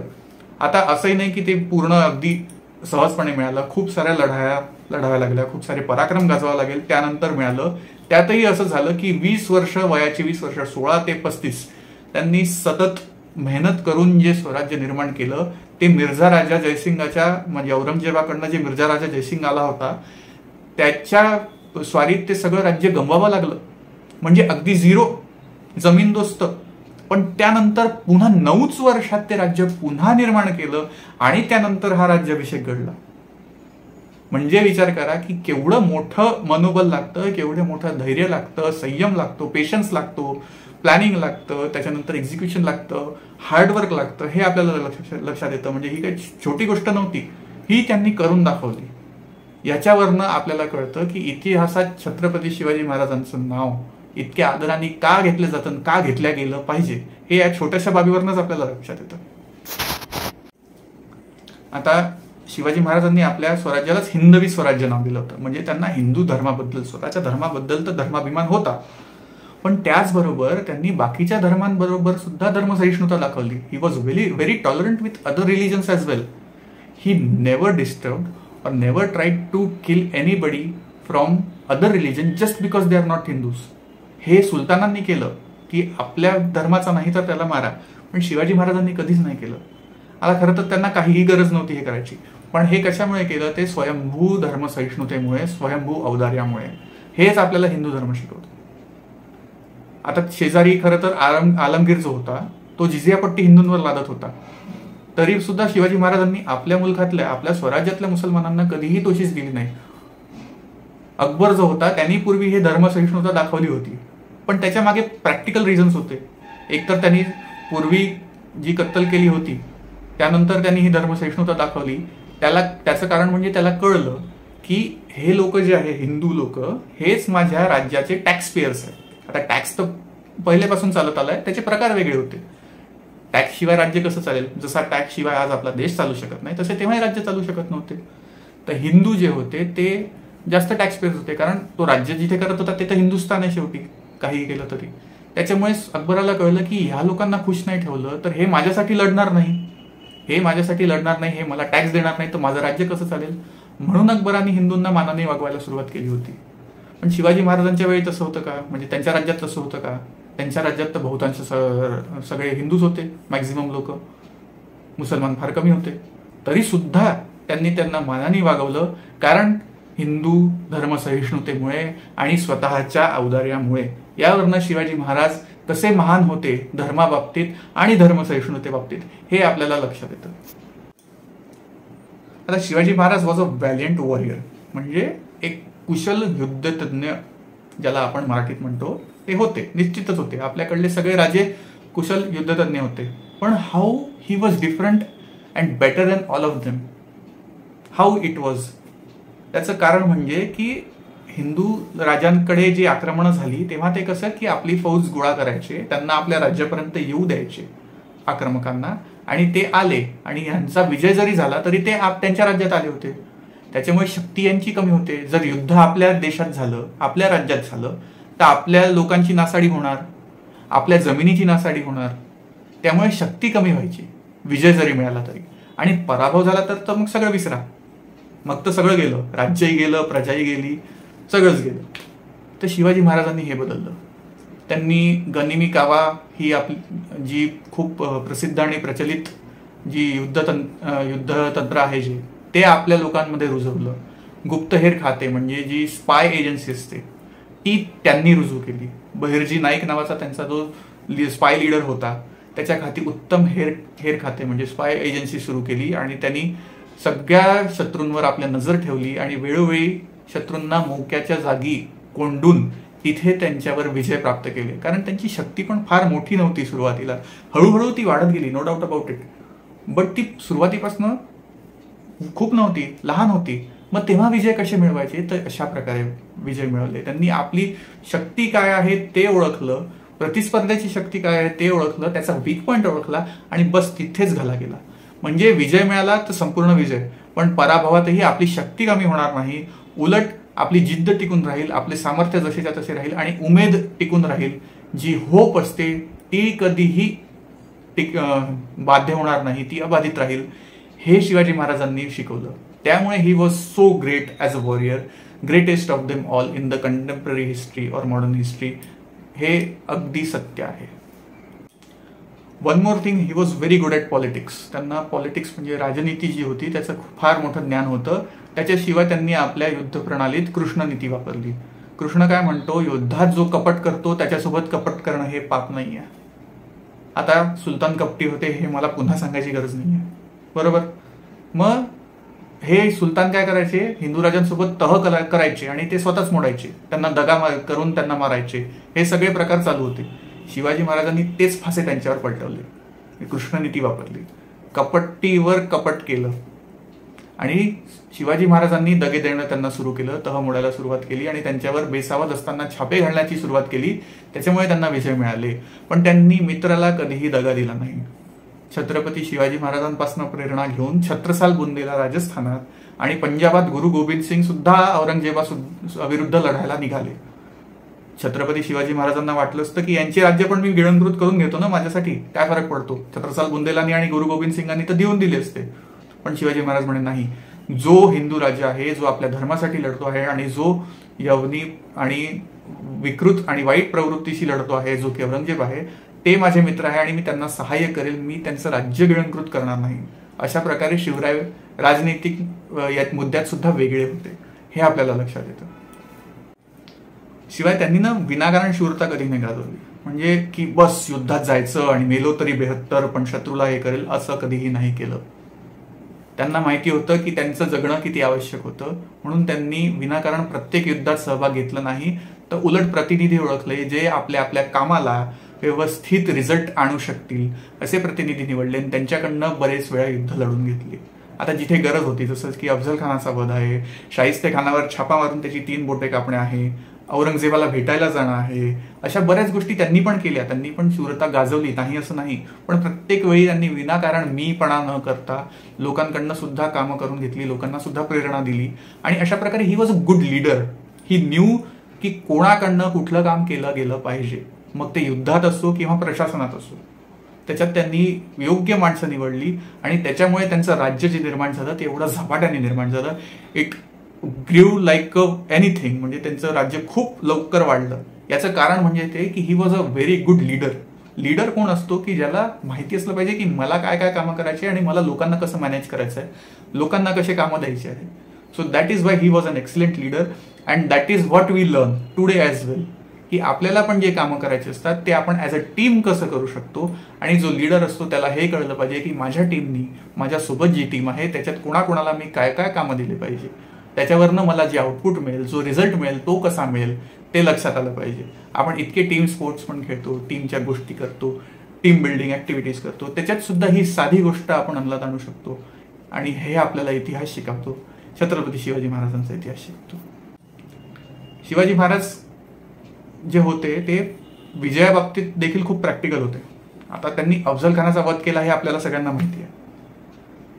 आता असंही नाही की ते पूर्ण अगदी सहजपणे मिळालं. खूप साऱ्या लढाव्या लागल्या, खूप सारे पराक्रम गाजवावं लागेल, त्यानंतर मिळालं. त्यातही असं झालं की 20 वर्ष, वयाची 20 वर्ष, 16 ते 35 त्यांनी सतत मेहनत करून जे स्वराज्य निर्माण केलं ते मिर्झा राजा जयसिंगाच्या, म्हणजे औरंगजेबाकडनं जे मिर्झा राजा जयसिंग आला होता त्याच्या स्वारीत ते सगळं राज्य गमवावं लागलं. म्हणजे अगदी झिरो, जमीनदोस्त. पण त्यानंतर पुन्हा 9च वर्षात ते राज्य पुन्हा निर्माण केलं आणि त्यानंतर हा राज्याभिषेक घडला. म्हणजे विचार करा की केवढं मोठं मनोबल लागतं, केवढं मोठं धैर्य लागतं, संयम लागतो, पेशन्स लागतो, प्लॅनिंग लागतं, त्याच्यानंतर एक्झिक्युशन लागतं, हार्डवर्क लागतं. हे आपल्याला लक्षात येतं. म्हणजे ही काही छोटी गोष्ट नव्हती, ही त्यांनी करून दाखवली. याच्यावरनं आपल्याला कळतं की इतिहासात छत्रपती शिवाजी महाराजांचं नाव इतक्या आदराने का घेतलं जातं, का घेतल्या गेलं पाहिजे, हे या छोट्याशा बाबीवरनच आपल्याला लक्षात येतं. आता शिवाजी महाराजांनी आपल्या स्वराज्यालाच हिंदवी स्वराज्य नाव दिलं होतं. म्हणजे त्यांना हिंदू धर्माबद्दल, स्वतःच्या धर्माबद्दल तर धर्माभिमान होता, पण त्याचबरोबर त्यांनी बाकीच्या धर्मांबरोबर सुद्धा धर्मसहिष्णुता दाखवली. He was very tolerant with other religions as well. He never disturbed or never tried to kill anybody from other religion just because they are not Hindus. हे सुलतानांनी केलं की आपल्या धर्माचा नाही तर त्याला मारा, पण शिवाजी महाराजांनी कधीच नाही केलं. आता खरं तर त्यांना काहीही गरज नव्हती हे करायची, पण हे कशामुळे केलं? ते स्वयंभू धर्मसहिष्णुतेमुळे, स्वयंभू औदार्यामुळे. हेच आपल्याला हिंदू धर्म शिकवतो. आता शेजारी खरं तर आलमगीर जो होता तो जिझियापट्टी हिंदूंवर लादत होता, तरी सुद्धा शिवाजी महाराजांनी आपल्या मुलखातल्या, आपल्या स्वराज्यातल्या मुसलमानांना कधीही दोषीच दिली नाही. अकबर जो होता त्यांनी पूर्वी हे धर्मसहिष्णुता दाखवली होती, पण त्याच्या मागे प्रॅक्टिकल रिझन्स होते. एकतर त्यांनी पूर्वी जी कत्तल केली होती त्यानंतर त्यांनी ही धर्मसहिष्णुता दाखवली. त्याचं कारण म्हणजे त्याला कळलं की हे लोक जे आहे, हिंदू लोक, हेच माझ्या राज्याचे टॅक्स पेयर्स आहेत. आता टॅक्स तर पहिल्यापासून चालत आलाय, त्याचे प्रकार वेगळे होते. टॅक्स शिवाय राज्य कसं चालेल? जसा टॅक्स शिवाय आज आपला देश चालू शकत नाही, तसे तेव्हाही राज्य चालू शकत नव्हते. तर हिंदू जे होते ते जास्त टॅक्स पेअर्स होते, कारण तो राज्य जिथे करत होता ते तर हिंदुस्थान आहे शेवटी, काहीही केलं तरी. त्याच्यामुळे अकबराला कळलं की ह्या लोकांना खुश नाही ठेवलं तर हे माझ्यासाठी लढणार नाही, हे मला टॅक्स देणार नाही, तर माझं राज्य कसं चालेल? म्हणून अकबराने हिंदूंना मानाने वागवायला सुरुवात केली होती. पण शिवाजी महाराजांच्या वेळी तसं होतं का? म्हणजे त्यांच्या राज्यात तसं होतं का? त्यांच्या राज्यात तर बहुतांश सगळे हिंदूच होते, मॅक्झिमम लोक, मुसलमान फार कमी होते. तरी सुद्धा त्यांनी त्यांना मानाने वागवलं, कारण हिंदू धर्मसहिष्णुतेमुळे आणि स्वतःच्या औदार्यामुळे. यावरनं शिवाजी महाराज कसे महान होते धर्माबाबतीत आणि धर्मसहिष्णुतेबाबतीत हे आपल्याला लक्षात येतं. आता Shivaji Maharaj was a valiant warrior, म्हणजे एक कुशल युद्धतज्ञ ज्याला आपण मराठीत म्हणतो ते होते, निश्चितच होते. आपल्याकडले सगळे राजे कुशल युद्धतज्ञ होते, पण how he was different and better than all of them. How it was? त्याचं कारण म्हणजे की हिंदू राजांकडे जी आक्रमणं झाली तेव्हा ते कसं की आपली फौज गोळा करायचे, त्यांना आपल्या राज्यापर्यंत येऊ द्यायचे आक्रमकांना, आणि ते आले आणि यांचा विजय जरी झाला तरी ते त्यांच्या राज्यात आले होते. त्याच्यामुळे शक्ती यांची कमी होते. जर युद्ध आपल्या देशात झालं, आपल्या राज्यात झालं, तर आपल्या लोकांची नासाडी होणार, आपल्या जमिनीची नासाडी होणार. त्यामुळे शक्ती कमी व्हायची विजय जरी मिळाला तरी. आणि पराभव झाला तर मग सगळं विसरा, मग तर सगळं गेलं, राज्यही गेलं, प्रजाही गेली, सगळंच गेलं. तर शिवाजी महाराजांनी हे बदललं. त्यांनी गनिमी कावा ही आपली जी खूप प्रसिद्ध आणि प्रचलित जी युद्धतंत्र आहे जे, ते आपल्या लोकांमध्ये रुजवलं. गुप्तहेर खाते म्हणजे जी स्पाय एजन्सी असते ती त्यांनी रुजू केली. बहिर्जी नाईक नावाचा त्यांचा जो स्पाय लीडर होता, त्याच्या खाती उत्तम हेर खाते म्हणजे स्पाय एजन्सी सुरू केली, आणि त्यांनी सगळ्या शत्रूंवर आपल्या नजर ठेवली आणि वेळोवेळी शत्रूंना मोक्याच्या जागी कोंडून तिथे त्यांच्यावर विजय प्राप्त केले. कारण त्यांची शक्ती पण फार मोठी नव्हती सुरुवातीला, हळूहळू ती वाढत गेली, no doubt about it. But ती सुरुवातीपासून खूप नव्हती, लहान होती. मग तेव्हा विजय कसे मिळवायचे? तर अशा प्रकारे विजय मिळवले त्यांनी. आपली शक्ती काय आहे ते ओळखलं, प्रतिस्पर्ध्याची शक्ती काय आहे ते ओळखलं, त्याचा वीक पॉईंट ओळखला आणि बस तिथेच घाला गेला. म्हणजे विजय मिळाला तर संपूर्ण विजय, पण पराभवातही आपली शक्ती कमी होणार नाही, उलट आपली जिद्द टिकून राहील, आपले सामर्थ्य जसेच्या तसे राहील आणि उमेद टिकून राहील. जी होप असते ती कधीही बाध्य होणार नाही, ती अबाधित राहील. हे शिवाजी महाराजांनी शिकवलं. त्यामुळे he was so great as a warrior, greatest of them all in the contemporary history और मॉडर्न हिस्ट्री. हे अगदी सत्य आहे. One more thing, he was very good at politics. त्यांना पॉलिटिक्स म्हणजे राजनीती जी होती त्याचं फार मोठं ज्ञान होतं. त्याच्याशिवाय त्यांनी आपल्या युद्ध प्रणालीत कृष्णनीती वापरली. कृष्ण काय म्हणतो, युद्धात जो कपट करतो त्याच्यासोबत कपट करणं हे पाप नाही आहे. आता सुलतान कपटी होते हे मला पुन्हा सांगायची गरज नाही आहे, बरोबर. मग हे सुलतान काय करायचे, हिंदू राजांसोबत तह करायचे आणि ते स्वतःच मोडायचे, त्यांना दगा करून त्यांना मारायचे. हे सगळे प्रकार चालू होते. शिवाजी महाराजांनी तेच फासे त्यांच्यावर पलटवले, कृष्णनीती वापरली, कपट्टीवर कपट केलं आणि शिवाजी महाराजांनी दगे देणं त्यांना सुरू केलं, तह मोडायला सुरुवात केली आणि त्यांच्यावर बेसावत असताना छापे घालण्याची सुरुवात केली. त्याच्यामुळे त्यांना विजय मिळाले. पण त्यांनी मित्राला कधीही दगा दिला नाही. छत्रपती शिवाजी महाराजांपासून प्रेरणा घेऊन छत्रसाल बुंदेला राजस्थानात आणि पंजाबात गुरु गोविंद सिंग सुद्धा औरंगजेबाविरुद्ध लढायला निघाले. छत्रपती शिवाजी महाराजांना वाटलं असतं की यांचे राज्य पण मी गिळंकृत करून घेतो ना, माझ्यासाठी काय फरक पडतो. छत्रसाल बुंदेलांनी आणि गुरु गोविंद सिंगांनी तर देऊन दिले असते. पण शिवाजी महाराज म्हणे नाही, जो हिंदू राजा आहे, जो आपल्या धर्मासाठी लढतो आहे आणि जो यवनी आणि विकृत आणि वाईट प्रवृत्तीशी लढतो आहे, जो की औरंगजेब आहे, ते माझे मित्र आहे आणि मी त्यांना सहाय्य करेल, मी त्यांचं राज्य गिळंकृत करणार नाही. अशा प्रकारे शिवराय राजनैतिक या मुद्द्यात सुद्धा वेगळे होते, हे आपल्याला लक्षात येतं. शिवाय त्यांनी ना विनाकारण शूरता कधी नाही गाजवली. म्हणजे की बस युद्धात जायचं आणि मेलो तरी 72 पण शत्रूला हे करेल असं कधीही नाही केलं. त्यांना माहिती होतं की त्यांचं जगणं किती आवश्यक होतं, म्हणून त्यांनी विनाकारण प्रत्येक युद्धात सहभाग घेतला नाही, तर उलट प्रतिनिधी ओळखले जे आपल्या आपल्या कामाला व्यवस्थित रिझल्ट आणू शकतील असे प्रतिनिधी निवडले आणि त्यांच्याकडनं बरेच वेळा युद्ध लढून घेतली. आता जिथे गरज होती, जसं की अफजल खानाचा वध आहे, शाहिस्ते खानावर छापा मारून त्याची 3 बोटे कापणे आहे, औरंगजेबाला भेटायला जाणं आहे, अशा बऱ्याच गोष्टी त्यांनी पण केल्या. त्यांनी पण शूरता गाजवली, नाही असं नाही. पण प्रत्येक वेळी त्यांनी विनाकारण मीपणा न करता लोकांकडनं सुद्धा कामं करून घेतली, लोकांना सुद्धा प्रेरणा दिली. आणि अशा प्रकारे ही was a good leader. He new की कोणाकडनं कुठलं काम केलं गेलं पाहिजे, मग ते युद्धात असो किंवा प्रशासनात असो. त्याच्यात त्यांनी योग्य माणसं निवडली आणि त्याच्यामुळे त्यांचं राज्य जे निर्माण झालं ते एवढं झपाट्याने निर्माण झालं. इट ग्रीव लाईक एनिथिंग. म्हणजे त्यांचं राज्य खूप लवकर वाढलं. याचं कारण म्हणजे ते की ही was a very good leader. Leader कोण असतो की ज्याला माहिती असलं पाहिजे की मला काय काय कामं करायची आणि मला लोकांना कसं मॅनेज करायचं आहे, लोकांना कसे कामं द्यायचे आहे. So that is why he was an excellent leader and that is what we learn today as well. की आपल्याला पण जे कामं करायचे असतात ते आपण ॲज अ टीम कसं करू शकतो. आणि जो लीडर असतो त्याला हे कळलं पाहिजे की माझ्या टीमनी, माझ्यासोबत जी टीम आहे त्याच्यात कोणाकोणाला मी काय काय कामं दिली पाहिजे, त्याच्यावरनं मला जे आउटपुट मिळेल, जो रिझल्ट मिळेल तो कसा मिळेल ते लक्षात आलं पाहिजे. आपण इतके टीम स्पोर्ट्स पण खेळतो, टीमच्या गोष्टी करतो, टीम बिल्डिंग ऍक्टिव्हिटीज करतो, त्याच्यात सुद्धा ही साधी गोष्ट आपण अंमलात आणू शकतो. आणि हे आपल्याला इतिहास शिकवतो, छत्रपती शिवाजी महाराजांचा इतिहास शिकतो. शिवाजी महाराज जे होते ते विजयाबाबतीत देखील खूप प्रॅक्टिकल होते. आता त्यांनी अफजल खानाचा वध केला हे आपल्याला सगळ्यांना माहिती आहे.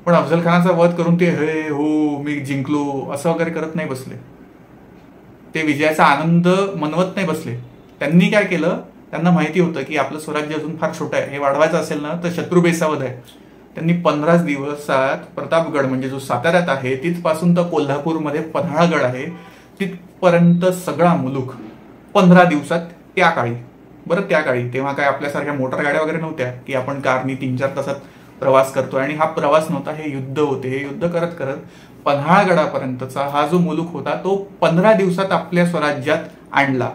पण अफजल खानाचा वध करून ते हे हो मी जिंकलो असं वगैरे करत नाही बसले. ते विजयाचा आनंद मनवत नाही बसले. त्यांनी काय केलं, त्यांना माहिती होतं की आपलं स्वराज्य अजून फार छोटं आहे, हे वाढवायचं असेल ना तर शत्रू बेसावध आहे. त्यांनी 15 दिवसात प्रतापगड म्हणजे जो साताऱ्यात आहे तिथपासून तर कोल्हापूरमध्ये पन्हाळगड आहे तिथपर्यंत सगळा मुलूक 15 दिवसात, त्या काळी तेव्हा काय आपल्यासारख्या मोटर गाड्या वगैरे नव्हत्या की आपण कारनी 3-4 तासात प्रवास करतोय. आणि हा प्रवास नव्हता, हे युद्ध होते. हे युद्ध करत करत पन्हाळगडापर्यंतचा हा जो मुलूक होता तो 15 दिवसात आपल्या स्वराज्यात आणला.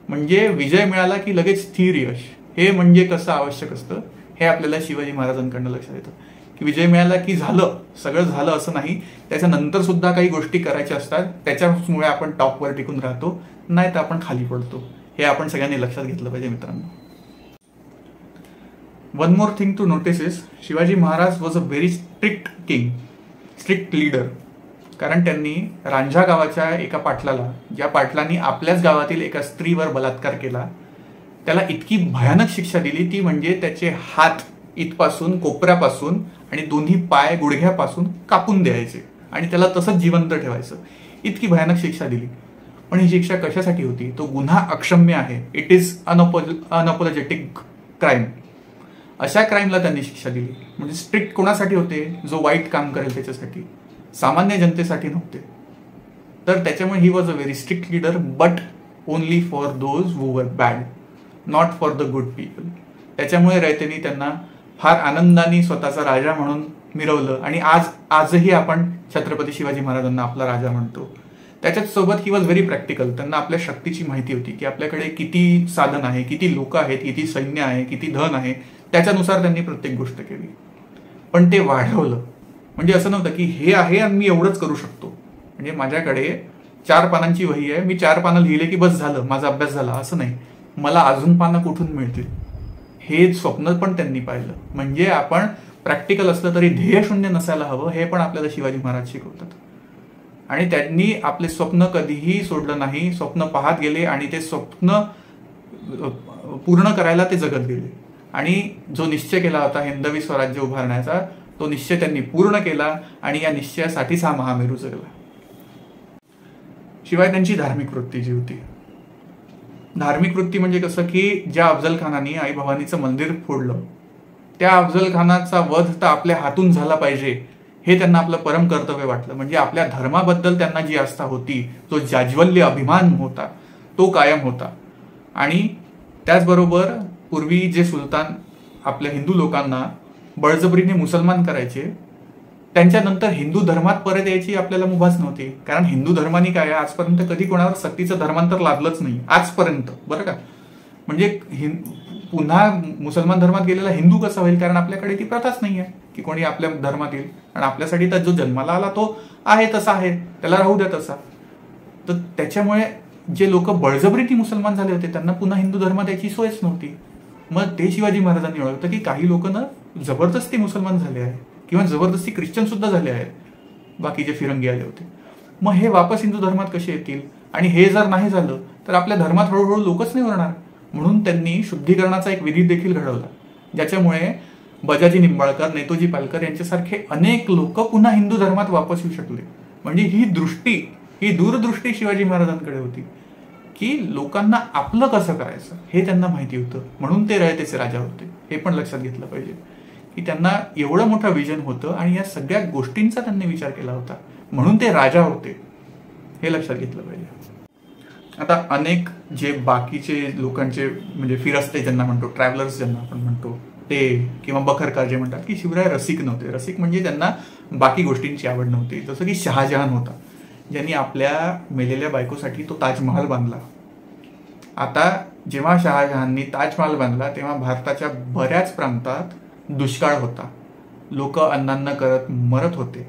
म्हणजे विजय मिळाला की लगेच स्थिर यश. हे म्हणजे कसं आवश्यक असतं हे आपल्याला शिवाजी महाराजांकडनं लक्षात येतं की विजय मिळाला की झालं, सगळं झालं असं नाही. त्याच्यानंतर सुद्धा काही गोष्टी करायच्या असतात, त्याच्यामुळे आपण टॉपवर टिकून राहतो, नाही तर आपण खाली पडतो. हे आपण सगळ्यांनी लक्षात घेतलं पाहिजे मित्रांनो. One more thing to notice is Shivaji Maharaj was a very strict king, strict leader. कारण त्यांनी रांझा गावाच्या एका पाटलाला, ज्या पाटलांनी आपल्याच गावातील एका स्त्रीवर बलात्कार केला, त्याला इतकी भयानक शिक्षा दिली ती म्हणजे त्याचे हात इथपासून कोपऱ्यापासून आणि दोन्ही पाय गुडघ्यापासून कापून द्यायचे आणि त्याला तसंच जिवंत ठेवायचं. इतकी भयानक शिक्षा दिली. पण ही शिक्षा कशासाठी होती? तो गुन्हा अक्षम्य आहे. It is unapologetic crime. अशा क्राईमला त्यांनी शिक्षा दिली. म्हणजे स्ट्रिक्ट कोणासाठी होते? जो वाईट काम करेल त्याच्यासाठी, सामान्य जनतेसाठी नव्हते. तर त्याच्यामुळे he was a very strict leader, but only for those who were bad, not for the good people. त्याच्यामुळे रयतेनी त्यांना फार आनंदाने स्वतःचा राजा म्हणून मिरवलं आणि आजही आपण छत्रपती शिवाजी महाराजांना आपला राजा म्हणतो. त्याच्याच सोबत ही वॉज व्हेरी प्रॅक्टिकल. त्यांना आपल्या शक्तीची माहिती होती की आपल्याकडे किती साधन आहे, किती लोक आहेत, किती सैन्य आहे, किती धन आहे. त्याच्यानुसार त्यांनी प्रत्येक गोष्ट केली. पण ते वाढवलं. म्हणजे असं नव्हतं की हे आहे आणि मी एवढंच करू शकतो. म्हणजे माझ्याकडे 4 पानांची वही आहे, मी 4 पानं लिहिले की बस झालं, माझा अभ्यास झाला, असं नाही. मला अजून पानं कुठून मिळतील हे स्वप्न पण त्यांनी पाहिलं. म्हणजे आपण प्रॅक्टिकल असलं तरी ध्येय शून्य नसायला हवं, हे पण आपल्याला शिवाजी महाराज शिकवतात. आणि त्यांनी आपले स्वप्न कधीही सोडलं नाही. स्वप्न पाहत गेले आणि ते स्वप्न पूर्ण करायला ते जगत गेले. आणि जो निश्चय केला होता हिंदवी स्वराज्य उभारण्याचा, तो निश्चय त्यांनी पूर्ण केला आणि या निश्चयासाठीच हा महामेरू जगला. शिवाय त्यांची धार्मिक वृत्ती जी होती, धार्मिक वृत्ती म्हणजे कसं की ज्या अफजल खानाने आई भवानीचं मंदिर फोडलं, त्या अफजल खानाचा वध तर आपल्या हातून झाला पाहिजे हे त्यांना आपलं परम कर्तव्य वाटलं. म्हणजे आपल्या धर्माबद्दल त्यांना जी आस्था होती, जो जाज्वल्य अभिमान होता, तो कायम होता. आणि त्याचबरोबर पूर्वी जे सुलतान आपल्या हिंदू लोकांना बळजबरीने मुसलमान करायचे, त्यांच्यानंतर हिंदू धर्मात परत यायची आपल्याला मुभाच नव्हती. कारण हिंदू धर्माने काय आजपर्यंत कधी कोणावर सक्तीचं धर्मांतर लादलंच नाही आजपर्यंत, बरं का. म्हणजे पुन्हा मुसलमान धर्मात गेलेला हिंदू कसा होईल? कारण आपल्याकडे ती प्रथाच नाही आहे की कोणी आपल्या धर्मात येईल. आणि आपल्यासाठी तर जो जन्माला आला तो आहे तसा आहे, त्याला राहू द्या तसा. तर त्याच्यामुळे जे लोक बळजबरीने मुसलमान झाले होते त्यांना पुन्हा हिंदू धर्मात याची सोयच नव्हती. मग ते शिवाजी महाराजांनी ओळखलं की काही लोक ना जबरदस्ती मुसलमान झाले आहे किंवा जबरदस्ती ख्रिश्चन सुद्धा झाले आहेत, बाकीचे फिरंगी आले होते. मग हे वापस हिंदू धर्मात कसे येतील? आणि हे जर नाही झालं तर आपल्या धर्मात हळूहळू लोकच नाही उरणार. म्हणून त्यांनी शुद्धीकरणाचा एक विधी देखील घडवला, ज्याच्यामुळे बजाजी निंबाळकर, नेतोजी पालकर यांच्यासारखे अनेक लोक पुन्हा हिंदू धर्मात वापस येऊ शकले. म्हणजे ही दूरदृष्टी शिवाजी महाराजांकडे होती की लोकांना आपलं कसं करायचं हे त्यांना माहिती होतं. म्हणून ते रयतेचे राजा होते. हे पण लक्षात घेतलं पाहिजे की त्यांना एवढं मोठं विजन होतं आणि या सगळ्या गोष्टींचा त्यांनी विचार केला होता, म्हणून ते राजा होते. हे लक्षात घेतलं पाहिजे. आता अनेक जे बाकीचे लोकांचे म्हणजे फिरस्ते ज्यांना म्हणतो, ट्रॅव्हलर्स ज्यांना आपण म्हणतो ते, किंवा बखरकार जे म्हणतात की शिवराय रसिक नव्हते. रसिक म्हणजे त्यांना बाकी गोष्टींची आवड नव्हती. जसं की शहाजहान होता, ज्यांनी आपल्या मेलेल्या बायकोसाठी तो ताजमहाल बांधला. आता जेव्हा शहाजहाननी ताजमहाल बांधला तेव्हा भारताच्या बऱ्याच प्रांतात दुष्काळ होता. लोक अन्नान्न करत मरत होते.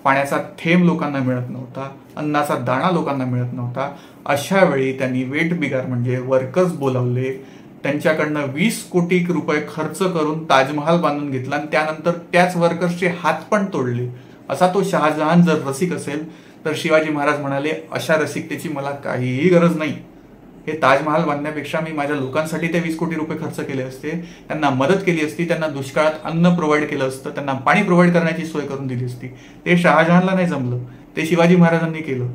पाण्याचा थेंब लोकांना मिळत नव्हता, अन्नाचा दाणा लोकांना मिळत नव्हता. अशा वेळी त्यांनी वेट बिगार म्हणजे वर्कर्स बोलावले, त्यांच्याकडनं 20 कोटी रुपये खर्च करून ताजमहाल बांधून घेतला आणि त्यानंतर त्याच वर्कर्सचे हात पण तोडले. असा तो शहाजहान जर रसिक असेल तर शिवाजी महाराज म्हणाले अशा रसिकतेची मला काहीही गरज नाही. हे ताजमहाल बांधण्यापेक्षा मी माझ्या लोकांसाठी ते 20 कोटी रुपये खर्च केले असते, त्यांना मदत केली असती, त्यांना दुष्काळात अन्न प्रोव्हाइड केलं असतं, त्यांना पाणी प्रोव्हाइड करण्याची सोय करून दिली असती. ते शहाजहानला नाही जमलं, ते शिवाजी महाराजांनी केलं.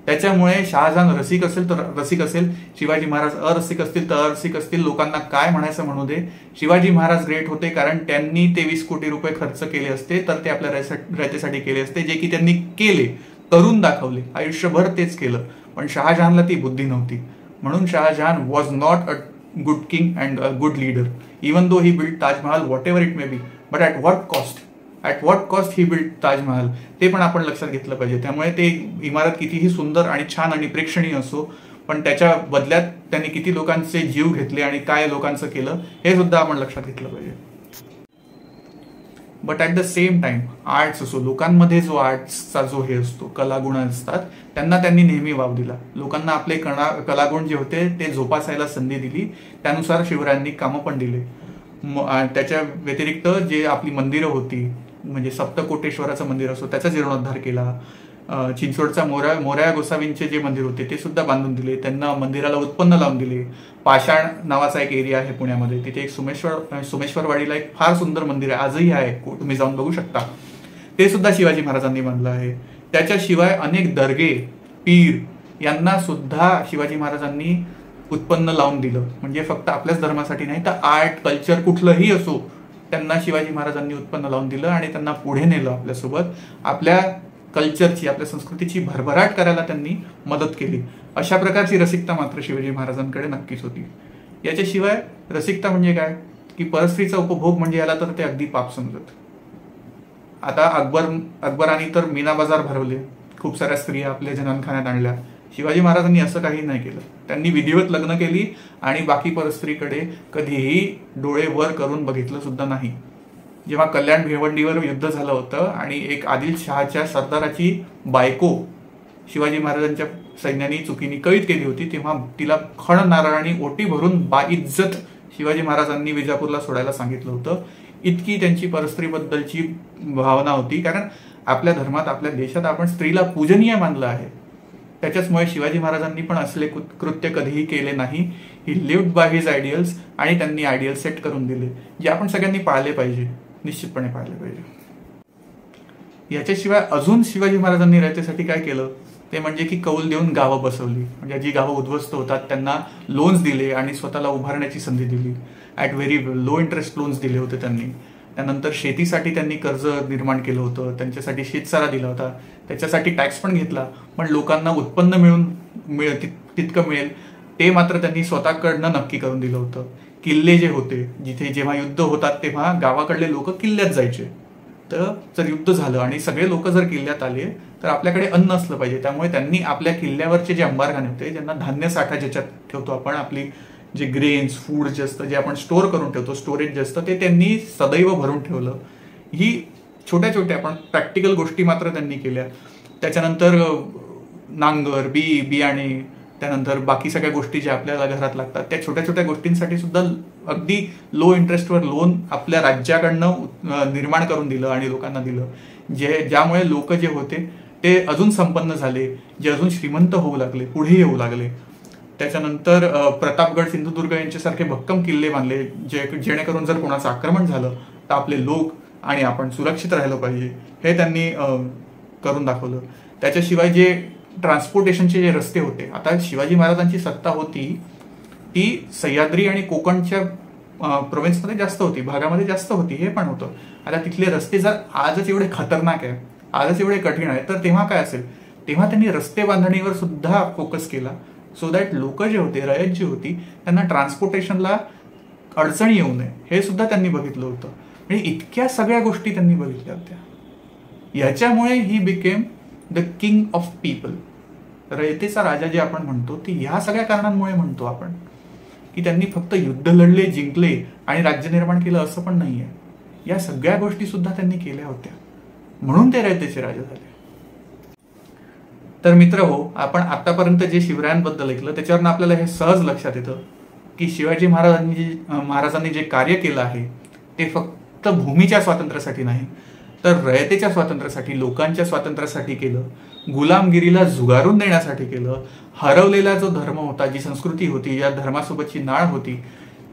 त्याच्यामुळे शहाजहान रसिक असेल तर रसिक असेल, शिवाजी महाराज अरसिक असतील तर अरसिक असतील, लोकांना काय म्हणायचं म्हणू दे. शिवाजी महाराज ग्रेट होते कारण त्यांनी ते 20 कोटी रुपये खर्च केले असते तर ते आपल्या रयतेसाठी केले असते, जे की त्यांनी केले, करून दाखवले, आयुष्यभर तेच केलं. पण शहाजहानला ती बुद्धी नव्हती. म्हणून Shahjahan was not a good king and a good leader, even though he build Taj Mahal whatever it may be, but at what cost? At what cost he build Taj Mahal, ते पण आपण लक्षात घेतलं पाहिजे. त्यामुळे ते इमारत कितीही सुंदर आणि छान आणि प्रेक्षणीय असो, पण त्याच्या बदल्यात त्यांनी किती लोकांचे जीव घेतले आणि काय लोकांचं केलं हे सुद्धा आपण लक्षात घेतलं पाहिजे. But at the same time arts असो, लोकांमध्ये जो आर्ट्सचा जो हे असतो, कलागुण असतात, त्यांनी नेहमी वाव दिला. लोकांना आपले कलागुण जे होते ते जोपासायला संधी दिली. त्यानुसार शिवरायांनी कामं पण दिले. त्याच्या व्यतिरिक्त जे आपली मंदिरं होती, म्हणजे सप्तकोटेश्वराचं मंदिर असो त्याचा जीर्णोद्धार केला. चिंचवडचा मोरया गोसावींचे जे मंदिर होते ते सुद्धा बांधून दिले. त्यांना मंदिराला उत्पन्न लावून दिले. पाषाण नावाचा एक एरिया आहे पुण्यामध्ये, तिथे एक सोमेश्वरवाडीला एक फार सुंदर मंदिर आहे, आजही आहे, तुम्ही जाऊन बघू शकता. ते सुद्धा शिवाजी महाराजांनी बांधलं आहे. त्याच्याशिवाय अनेक दर्गे, पीर यांना सुद्धा शिवाजी महाराजांनी उत्पन्न लावून दिलं. म्हणजे फक्त आपल्याच धर्मासाठी नाही तर आर्ट, कल्चर कुठलंही असो, त्यांना शिवाजी महाराजांनी उत्पन्न लावून दिलं आणि त्यांना पुढे नेलं आपल्यासोबत. आपल्या कल्चरची, आपल्या संस्कृतीची भरभराट करायला त्यांनी मदत केली. अशा प्रकारची रसिकता मात्र शिवाजी महाराजांकडे नक्कीच होती. याच्याशिवाय रसिकता म्हणजे काय की परस्त्रीचा उपभोग म्हणजे याला तर ते अगदी पाप समजत. आता अकबराने तर मीना बाजार भरवले, खूप साऱ्या स्त्रिया आपल्या जनानखान्यात आणल्या. शिवाजी महाराजांनी असं काही नाही केलं. त्यांनी विधिवत लग्न केली आणि बाकी परस्त्रीकडे कधीही डोळे वर करून बघितलं सुद्धा नाही. जेव्हा कल्याण भिवंडीवर युद्ध झालं होतं आणि एक आदिलशहाच्या सरदाराची बायको शिवाजी महाराजांच्या सैन्याने चुकीने कैद केली होती, तेव्हा तिला खण नारळाने ओटी भरून बाइज्जत शिवाजी महाराजांनी विजापूरला सोडायला सांगितलं होतं. इतकी त्यांची परस्त्रीबद्दलची भावना होती. कारण आपल्या धर्मात, आपल्या देशात आपण स्त्रीला पूजनीय मानलं आहे. त्याच्याचमुळे शिवाजी महाराजांनी पण असले कृत्य कधीही केले नाही. ही लिव्ड बाय हिज आयडियल्स आणि त्यांनी आयडियल सेट करून दिले, जे आपण सगळ्यांनी पाळले पाहिजे, निश्चितपणे पाळले पाहिजे. याच्याशिवाय अजून शिवाजी महाराजांनी रयतेसाठी काय केलं ते म्हणजे की कौल देऊन गावं बसवली. म्हणजे जी गावं उद्ध्वस्त होतात त्यांना लोन्स दिले आणि स्वतःला उभारण्याची संधी दिली. At very low interest loans दिले होते त्यांनी. त्यानंतर शेतीसाठी त्यांनी कर्ज निर्माण केलं होतं, त्यांच्यासाठी शेतसारा दिला होता, त्याच्यासाठी टॅक्स पण घेतला. पण लोकांना उत्पन्न तितकं मिळेल ते मात्र त्यांनी स्वतःकडनं नक्की करून दिलं होतं. किल्ले जे होते, जिथे जेव्हा युद्ध होतात तेव्हा गावाकडले लोक किल्ल्यात जायचे. तर जर युद्ध झालं आणि सगळे लोक जर किल्ल्यात आले तर आपल्याकडे अन्न असलं पाहिजे. त्यामुळे त्यांनी आपल्या किल्ल्यावरचे जे अंबारखाने होते, ज्यांना धान्य साठा ज्याच्यात ठेवतो आपण, आपली जे ग्रेन्स, फूड जे असतं, जे आपण स्टोअर करून ठेवतो, स्टोरेज जे असतं, ते त्यांनी सदैव भरून ठेवलं. ही छोट्या छोट्या पण प्रॅक्टिकल गोष्टी मात्र त्यांनी केल्या. त्याच्यानंतर नांगर, बियाणे, त्यानंतर बाकी सगळ्या गोष्टी ज्या आपल्याला घरात लागतात, त्या छोट्या छोट्या गोष्टींसाठी सुद्धा अगदी लो इंटरेस्टवर लोन आपल्या राज्याकडनं निर्माण करून दिलं आणि लोकांना दिलं. ज्यामुळे लोक जे होते ते अजून संपन्न झाले, जे अजून श्रीमंत होऊ लागले, पुढे येऊ लागले. त्याच्यानंतर प्रतापगड, सिंधुदुर्ग यांच्यासारखे भक्कम किल्ले बांधले, जेणेकरून जर कोणाचं आक्रमण झालं तर आपले लोक आणि आपण सुरक्षित राहिलं पाहिजे, हे त्यांनी करून दाखवलं. त्याच्याशिवाय जे ट्रान्सपोर्टेशनचे जे रस्ते होते, आता शिवाजी महाराजांची सत्ता होती ती सह्याद्री आणि कोकणच्या प्रोव्हिन्समध्ये जास्त होती, भागामध्ये जास्त होती, हे पण होतं. आता तिथले रस्ते जर आजच एवढे खतरनाक आहे, आजच एवढे कठीण आहे, तर तेव्हा काय असेल. तेव्हा त्यांनी रस्ते बांधणीवर सुद्धा फोकस केला, सो दॅट लोक जे होते, रयत जी होती, त्यांना ट्रान्सपोर्टेशनला अडचणी येऊ नये, हे सुद्धा त्यांनी बघितलं होतं. म्हणजे इतक्या सगळ्या गोष्टी त्यांनी बघितल्या होत्या. याच्यामुळे he became the king of people, रयतेचा राजा जे आपण म्हणतो, ती ह्या सगळ्या कारणांमुळे म्हणतो आपण, की त्यांनी फक्त युद्ध लढले, जिंकले आणि राज्य निर्माण केलं असं पण नाहीये. या सगळ्या गोष्टी सुद्धा त्यांनी केल्या होत्या, म्हणून ते रयतेचे राजा झाले. तर मित्र हो, आपण आतापर्यंत जे शिवरायांबद्दल ऐकलं त्याच्यावरून आपल्याला हे सहज लक्षात येतं की शिवाजी महाराजांनी जे कार्य केलं आहे ते फक्त भूमीच्या स्वातंत्र्यासाठी नाही, तर रयतेच्या स्वातंत्र्यासाठी, लोकांच्या स्वातंत्र्यासाठी केलं. गुलामगिरीला झुगारून देण्यासाठी केलं. हरवलेला जो धर्म होता, जी संस्कृती होती, या धर्मासोबतची नाळ होती,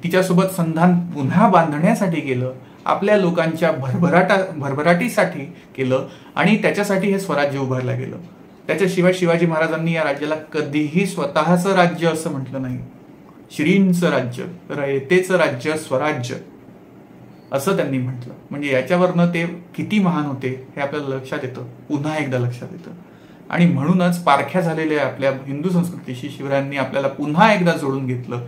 तिच्यासोबत संधान पुन्हा बांधण्यासाठी केलं. आपल्या लोकांच्या भरभराटीसाठी केलं आणि त्याच्यासाठी हे स्वराज्य उभारलं गेलं. त्याच्याशिवाय शिवाजी महाराजांनी या राज्याला कधीही स्वतःचं राज्य असं म्हटलं नाही. श्रींचं राज्य, रयतेचं राज्य, स्वराज्य असं त्यांनी म्हटलं. म्हणजे याच्यावरनं ते किती महान होते हे आपल्याला लक्षात येतं, पुन्हा एकदा लक्षात येतं. आणि म्हणूनच पारख्या झालेल्या आपल्या हिंदू संस्कृतीशी शिवरायांनी आपल्याला पुन्हा एकदा जोडून घेतलं.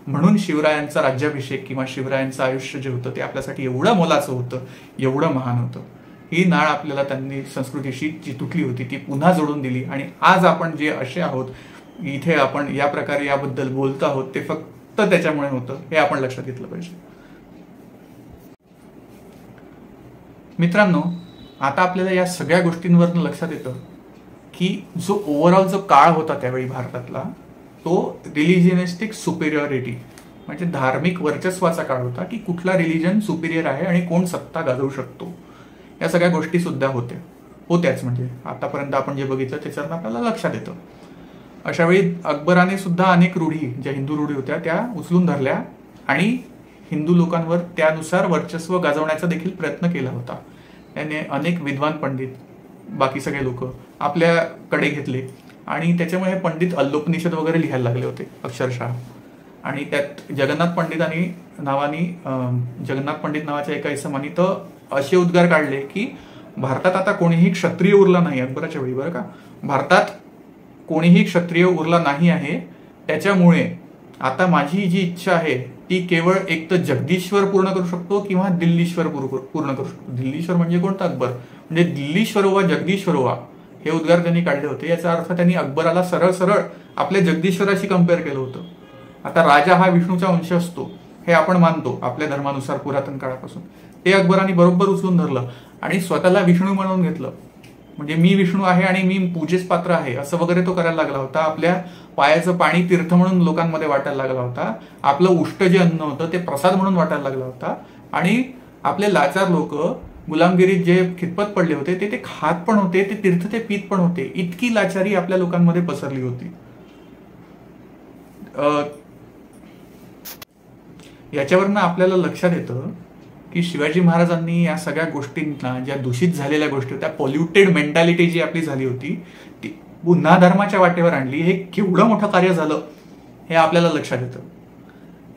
म्हणून शिवरायांचा राज्याभिषेक किंवा शिवरायांचं आयुष्य जे होतं ते आपल्यासाठी एवढं मोलाचं होतं, एवढं महान होतं. ही नाळ आपल्याला त्यांनी संस्कृतीशी जी तुटली होती ती पुन्हा जोडून दिली. आणि आज आपण जे असे आहोत, इथे आपण या प्रकारे याबद्दल बोलतो आहोत, ते फक्त त्याच्यामुळे होतं, हे आपण लक्षात घेतलं पाहिजे. मित्रांनो, आता आपल्याला या सगळ्या गोष्टींवरनं लक्षात येतं की जो ओव्हरऑल जो काळ होता त्यावेळी भारतातला, तो रिलिजियनिस्टिक सुपेरियरिटी म्हणजे धार्मिक वर्चस्वाचा काळ होता, की कुठला रिलिजन सुपिरियर आहे आणि कोण सत्ता गाजवू शकतो, या सगळ्या गोष्टी सुद्धा होत्या. होत्याच. म्हणजे आतापर्यंत आपण जे बघितलं त्याच्यावर आपल्याला लक्षात येतं. अशा वेळी अकबराने सुद्धा अनेक रूढी, ज्या हिंदू रूढी होत्या त्या उचलून धरल्या आणि हिंदू लोकांवर त्यानुसार वर्चस्व गाजवण्याचा देखील प्रयत्न केला होता. त्याने अनेक विद्वान पंडित, बाकी सगळे लोक आपल्याकडे घेतले आणि त्याच्यामुळे हे पंडित अल्लोपनिषद वगैरे लिहायला लागले होते अक्षरशः. आणि त्यात जगन्नाथ पंडित नावाच्या एका इसमानी तर असे उद्गार काढले की भारतात आता कोणीही क्षत्रिय उरला नाही. अकबराच्या वेळी बरं का, भारतात कोणीही क्षत्रिय उरला नाही आहे. त्याच्यामुळे आता माझी जी इच्छा आहे ती केवळ एक तर जगदीश्वर पूर्ण करू शकतो किंवा दिल्लीश्वर पूर्ण करू शकतो. दिल्लीश्वर म्हणजे कोणता? अकबर. म्हणजे दिल्लीश्वर वा जगदीश्वर वा हे उद्गार त्यांनी काढले होते. याचा अर्थ त्यांनी अकबराला सरळ सरळ आपल्या जगदीश्वराशी कम्पेअर केलं होतं. आता राजा हा विष्णूचा अंश असतो हे आपण मानतो आपल्या धर्मानुसार पुरातन काळापासून. ते अकबराने बरोबर उचलून धरलं आणि स्वतःला विष्णू म्हणून घेतलं. म्हणजे मी विष्णू आहे आणि मी पूजेस पात्र आहे असं वगैरे तो करायला लागला होता. आपल्या पायाचं पाणी तीर्थ म्हणून लोकांमध्ये वाटायला लागला होता. आपलं उष्ट जे अन्न होतं ते प्रसाद म्हणून वाटायला लागला होता. आणि आपले लाचार लोक गुलामगिरीत जे खितपत पडले होते ते खात पण होते, ते तीर्थ ते पीत पण होते. इतकी लाचारी आपल्या लोकांमध्ये पसरली होती. याच्यावरनं आपल्याला लक्षात येतं की शिवाजी महाराजांनी या सगळ्या गोष्टींना, ज्या दूषित झालेल्या गोष्टी होत्या, पॉल्युटेड मेंटॅलिटी जी आपली झाली होती ती पुन्हा धर्माच्या वाटेवर आणली. हे केवढं मोठं कार्य झालं हे आपल्याला लक्षात येतं.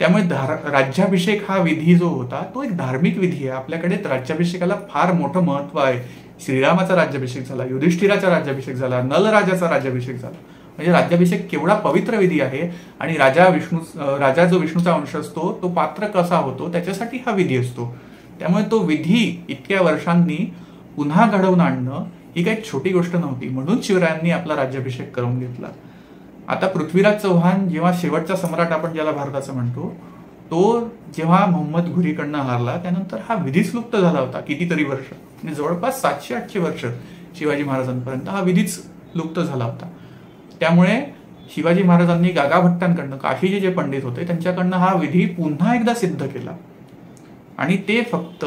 त्यामुळे राज्याभिषेक हा विधी जो होता तो एक धार्मिक विधी आहे. आपल्याकडे राज्याभिषेकाला फार मोठं महत्व आहे. श्रीरामाचा राज्याभिषेक झाला, युधिष्ठिराचा राज्याभिषेक झाला, नलराजाचा राज्याभिषेक झाला. म्हणजे राज्याभिषेक केवढा पवित्र विधी आहे. आणि राजा जो विष्णूचा अंश असतो तो पात्र कसा होतो त्याच्यासाठी हा विधी असतो. त्यामुळे तो विधी इतक्या वर्षांनी पुन्हा घडवून आणणं ही काही छोटी गोष्ट नव्हती. म्हणून शिवरायांनी आपला राज्याभिषेक करून घेतला. आता पृथ्वीराज चौहान जेव्हा शेवटचा सम्राट आपण ज्याला भारताचं म्हणतो, तो जेव्हा मोहम्मद घुरीकडनं हारला त्यानंतर हा विधीच लुप्त झाला होता. कितीतरी वर्ष, म्हणजे जवळपास 700-800 वर्ष शिवाजी महाराजांपर्यंत हा विधीच लुप्त झाला होता. त्यामुळे शिवाजी महाराजांनी गागाभट्टांकडनं, काशीचे जे पंडित होते त्यांच्याकडनं हा विधी पुन्हा एकदा सिद्ध केला. आणि ते फक्त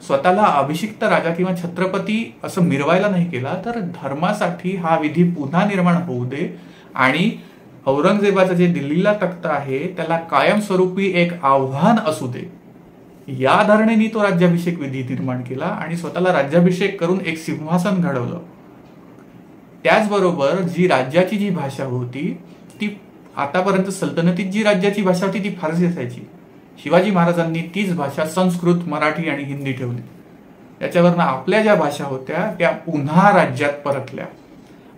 स्वतःला अभिषिक्त राजा किंवा छत्रपती असं मिरवायला नाही केला, तर धर्मासाठी हा विधी पुन्हा निर्माण होऊ दे आणि औरंगजेबाचं जे दिल्लीला तख्त आहे त्याला कायमस्वरूपी एक आव्हान असू दे, या धारणेने तो राज्याभिषेक विधी निर्माण केला आणि स्वतःला राज्याभिषेक करून एक सिंहासन घडवलं. त्याचबरोबर जी राज्याची जी भाषा होती ती आतापर्यंत सल्तनतीत जी राज्याची भाषा होती ती फारसी असायची. शिवाजी महाराजांनी तीच भाषा संस्कृत, मराठी आणि हिंदी ठेवली. त्याच्यावरनं आपल्या ज्या भाषा होत्या त्या पुन्हा राज्यात परतल्या.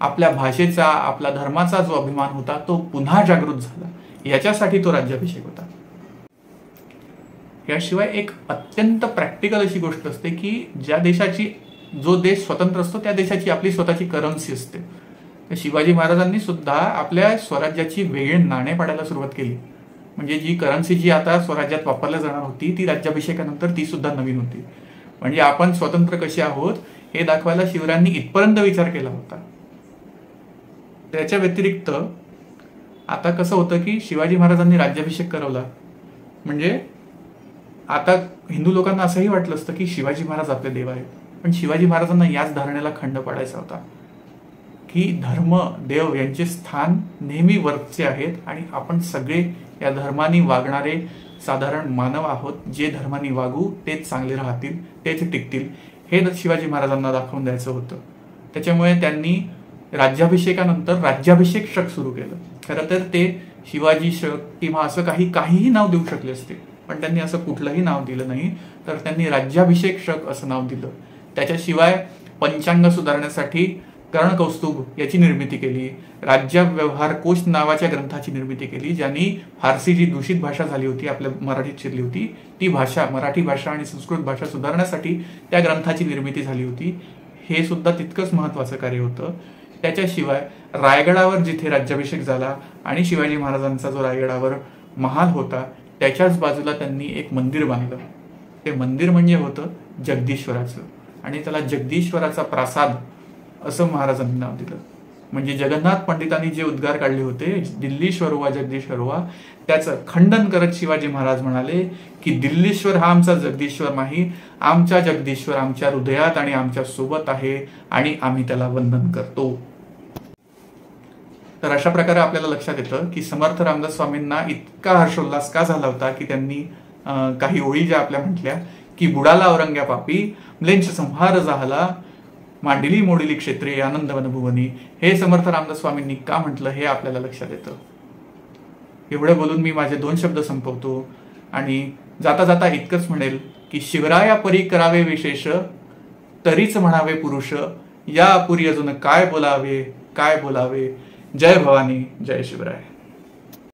आपल्या भाषेचा, आपल्या धर्माचा जो अभिमान होता तो पुन्हा जागृत झाला. याच्यासाठी तो राज्याभिषेक होता. याशिवाय एक अत्यंत प्रॅक्टिकल अशी गोष्ट असते की जो देश स्वतंत्र असतो त्या देशाची आपली स्वतःची करन्सी असते. शिवाजी महाराजांनी सुद्धा आपल्या स्वराज्याची वेगळी नाणे पाडायला सुरुवात केली. म्हणजे जी करन्सी जी आता स्वराज्यात वापरल्या जाणार होती ती राज्याभिषेकानंतर ती सुद्धा नवीन होती. म्हणजे आपण स्वतंत्र कसे आहोत हे दाखवायला शिवरायांनी इथपर्यंत विचार केला होता. त्याच्या व्यतिरिक्त आता कसं होतं की शिवाजी महाराजांनी राज्याभिषेक करवला म्हणजे आता हिंदू लोकांना असंही वाटलं असतं की शिवाजी महाराज आपले देव आहेत. पण शिवाजी महाराजांना याच धारणेला खंड पाडायचा होता की धर्म, देव यांचे स्थान नेहमी वरचे आहेत आणि आपण सगळे या धर्माने वागणारे साधारण मानव आहोत. जे धर्माने वागू तेच चांगले राहतील, तेच टिकतील, हे शिवाजी महाराजांना दाखवून द्यायचं होतं. त्याच्यामुळे त्यांनी राज्याभिषेकानंतर राज्याभिषेक शक सुरू केलं. खरं तर ते शिवाजी शक किंवा असं काहीही नाव देऊ शकले असते, पण त्यांनी असं कुठलंही नाव दिलं नाही. तर त्यांनी राज्याभिषेक शक असं नाव दिलं. त्याच्याशिवाय पंचांग सुधारण्यासाठी कर्णकौस्तुभ याची निर्मिती केली. राज्य व्यवहार कोश नावाच्या ग्रंथाची निर्मिती केली, ज्यांनी फारसी जी दूषित भाषा झाली होती आपल्या मराठीत शिरली होती ती भाषा, मराठी भाषा आणि संस्कृत भाषा सुधारण्यासाठी त्या ग्रंथाची निर्मिती झाली होती. हे सुद्धा तितकंच महत्वाचं कार्य होतं. त्याच्याशिवाय रायगडावर जिथे राज्याभिषेक झाला आणि शिवाजी महाराजांचा जो रायगडावर महाल होता त्याच्याच बाजूला त्यांनी एक मंदिर बांधलं. ते मंदिर म्हणजे होतं जगदीश्वराचं आणि त्याला जगदीश्वराचा प्रासाद असं महाराजांनी नाव दिलं. म्हणजे जगन्नाथ पंडितांनी जे उद्गार काढले होते, दिल्लीश्वर वा जगदीश्वर वा, त्याचं खंडन करत शिवाजी महाराज म्हणाले की दिल्लीश्वर हा आमचा जगदीश्वर नाही, आमचा जगदीश्वर आमच्या हृदयात आणि आमच्या सोबत आहे आणि आम्ही त्याला वंदन करतो. तर अशा प्रकारे आपल्याला लक्षात येतं की समर्थ रामदास स्वामींना इतका हर्षोल्लास का झाला होता की त्यांनी काही ओळी ज्या आपल्या म्हटल्या की बुडाला औरंग्या पापी, म्लेंछ संहार झाला, मांडिली मोडिली क्षेत्रे आनंद वनभुवनी, हे समर्थ रामदास स्वामींनी का म्हटलं हे आपल्याला लक्षात येतं. एवढं बोलून मी माझे 2 शब्द संपवतो आणि जाता जाता इतकंच म्हणेल की शिवराया परी करावे विशेष, तरीच म्हणावे पुरुष, या पुरी अजून काय बोलावे काय बोलावे. जय भवानी, जय शिवराय.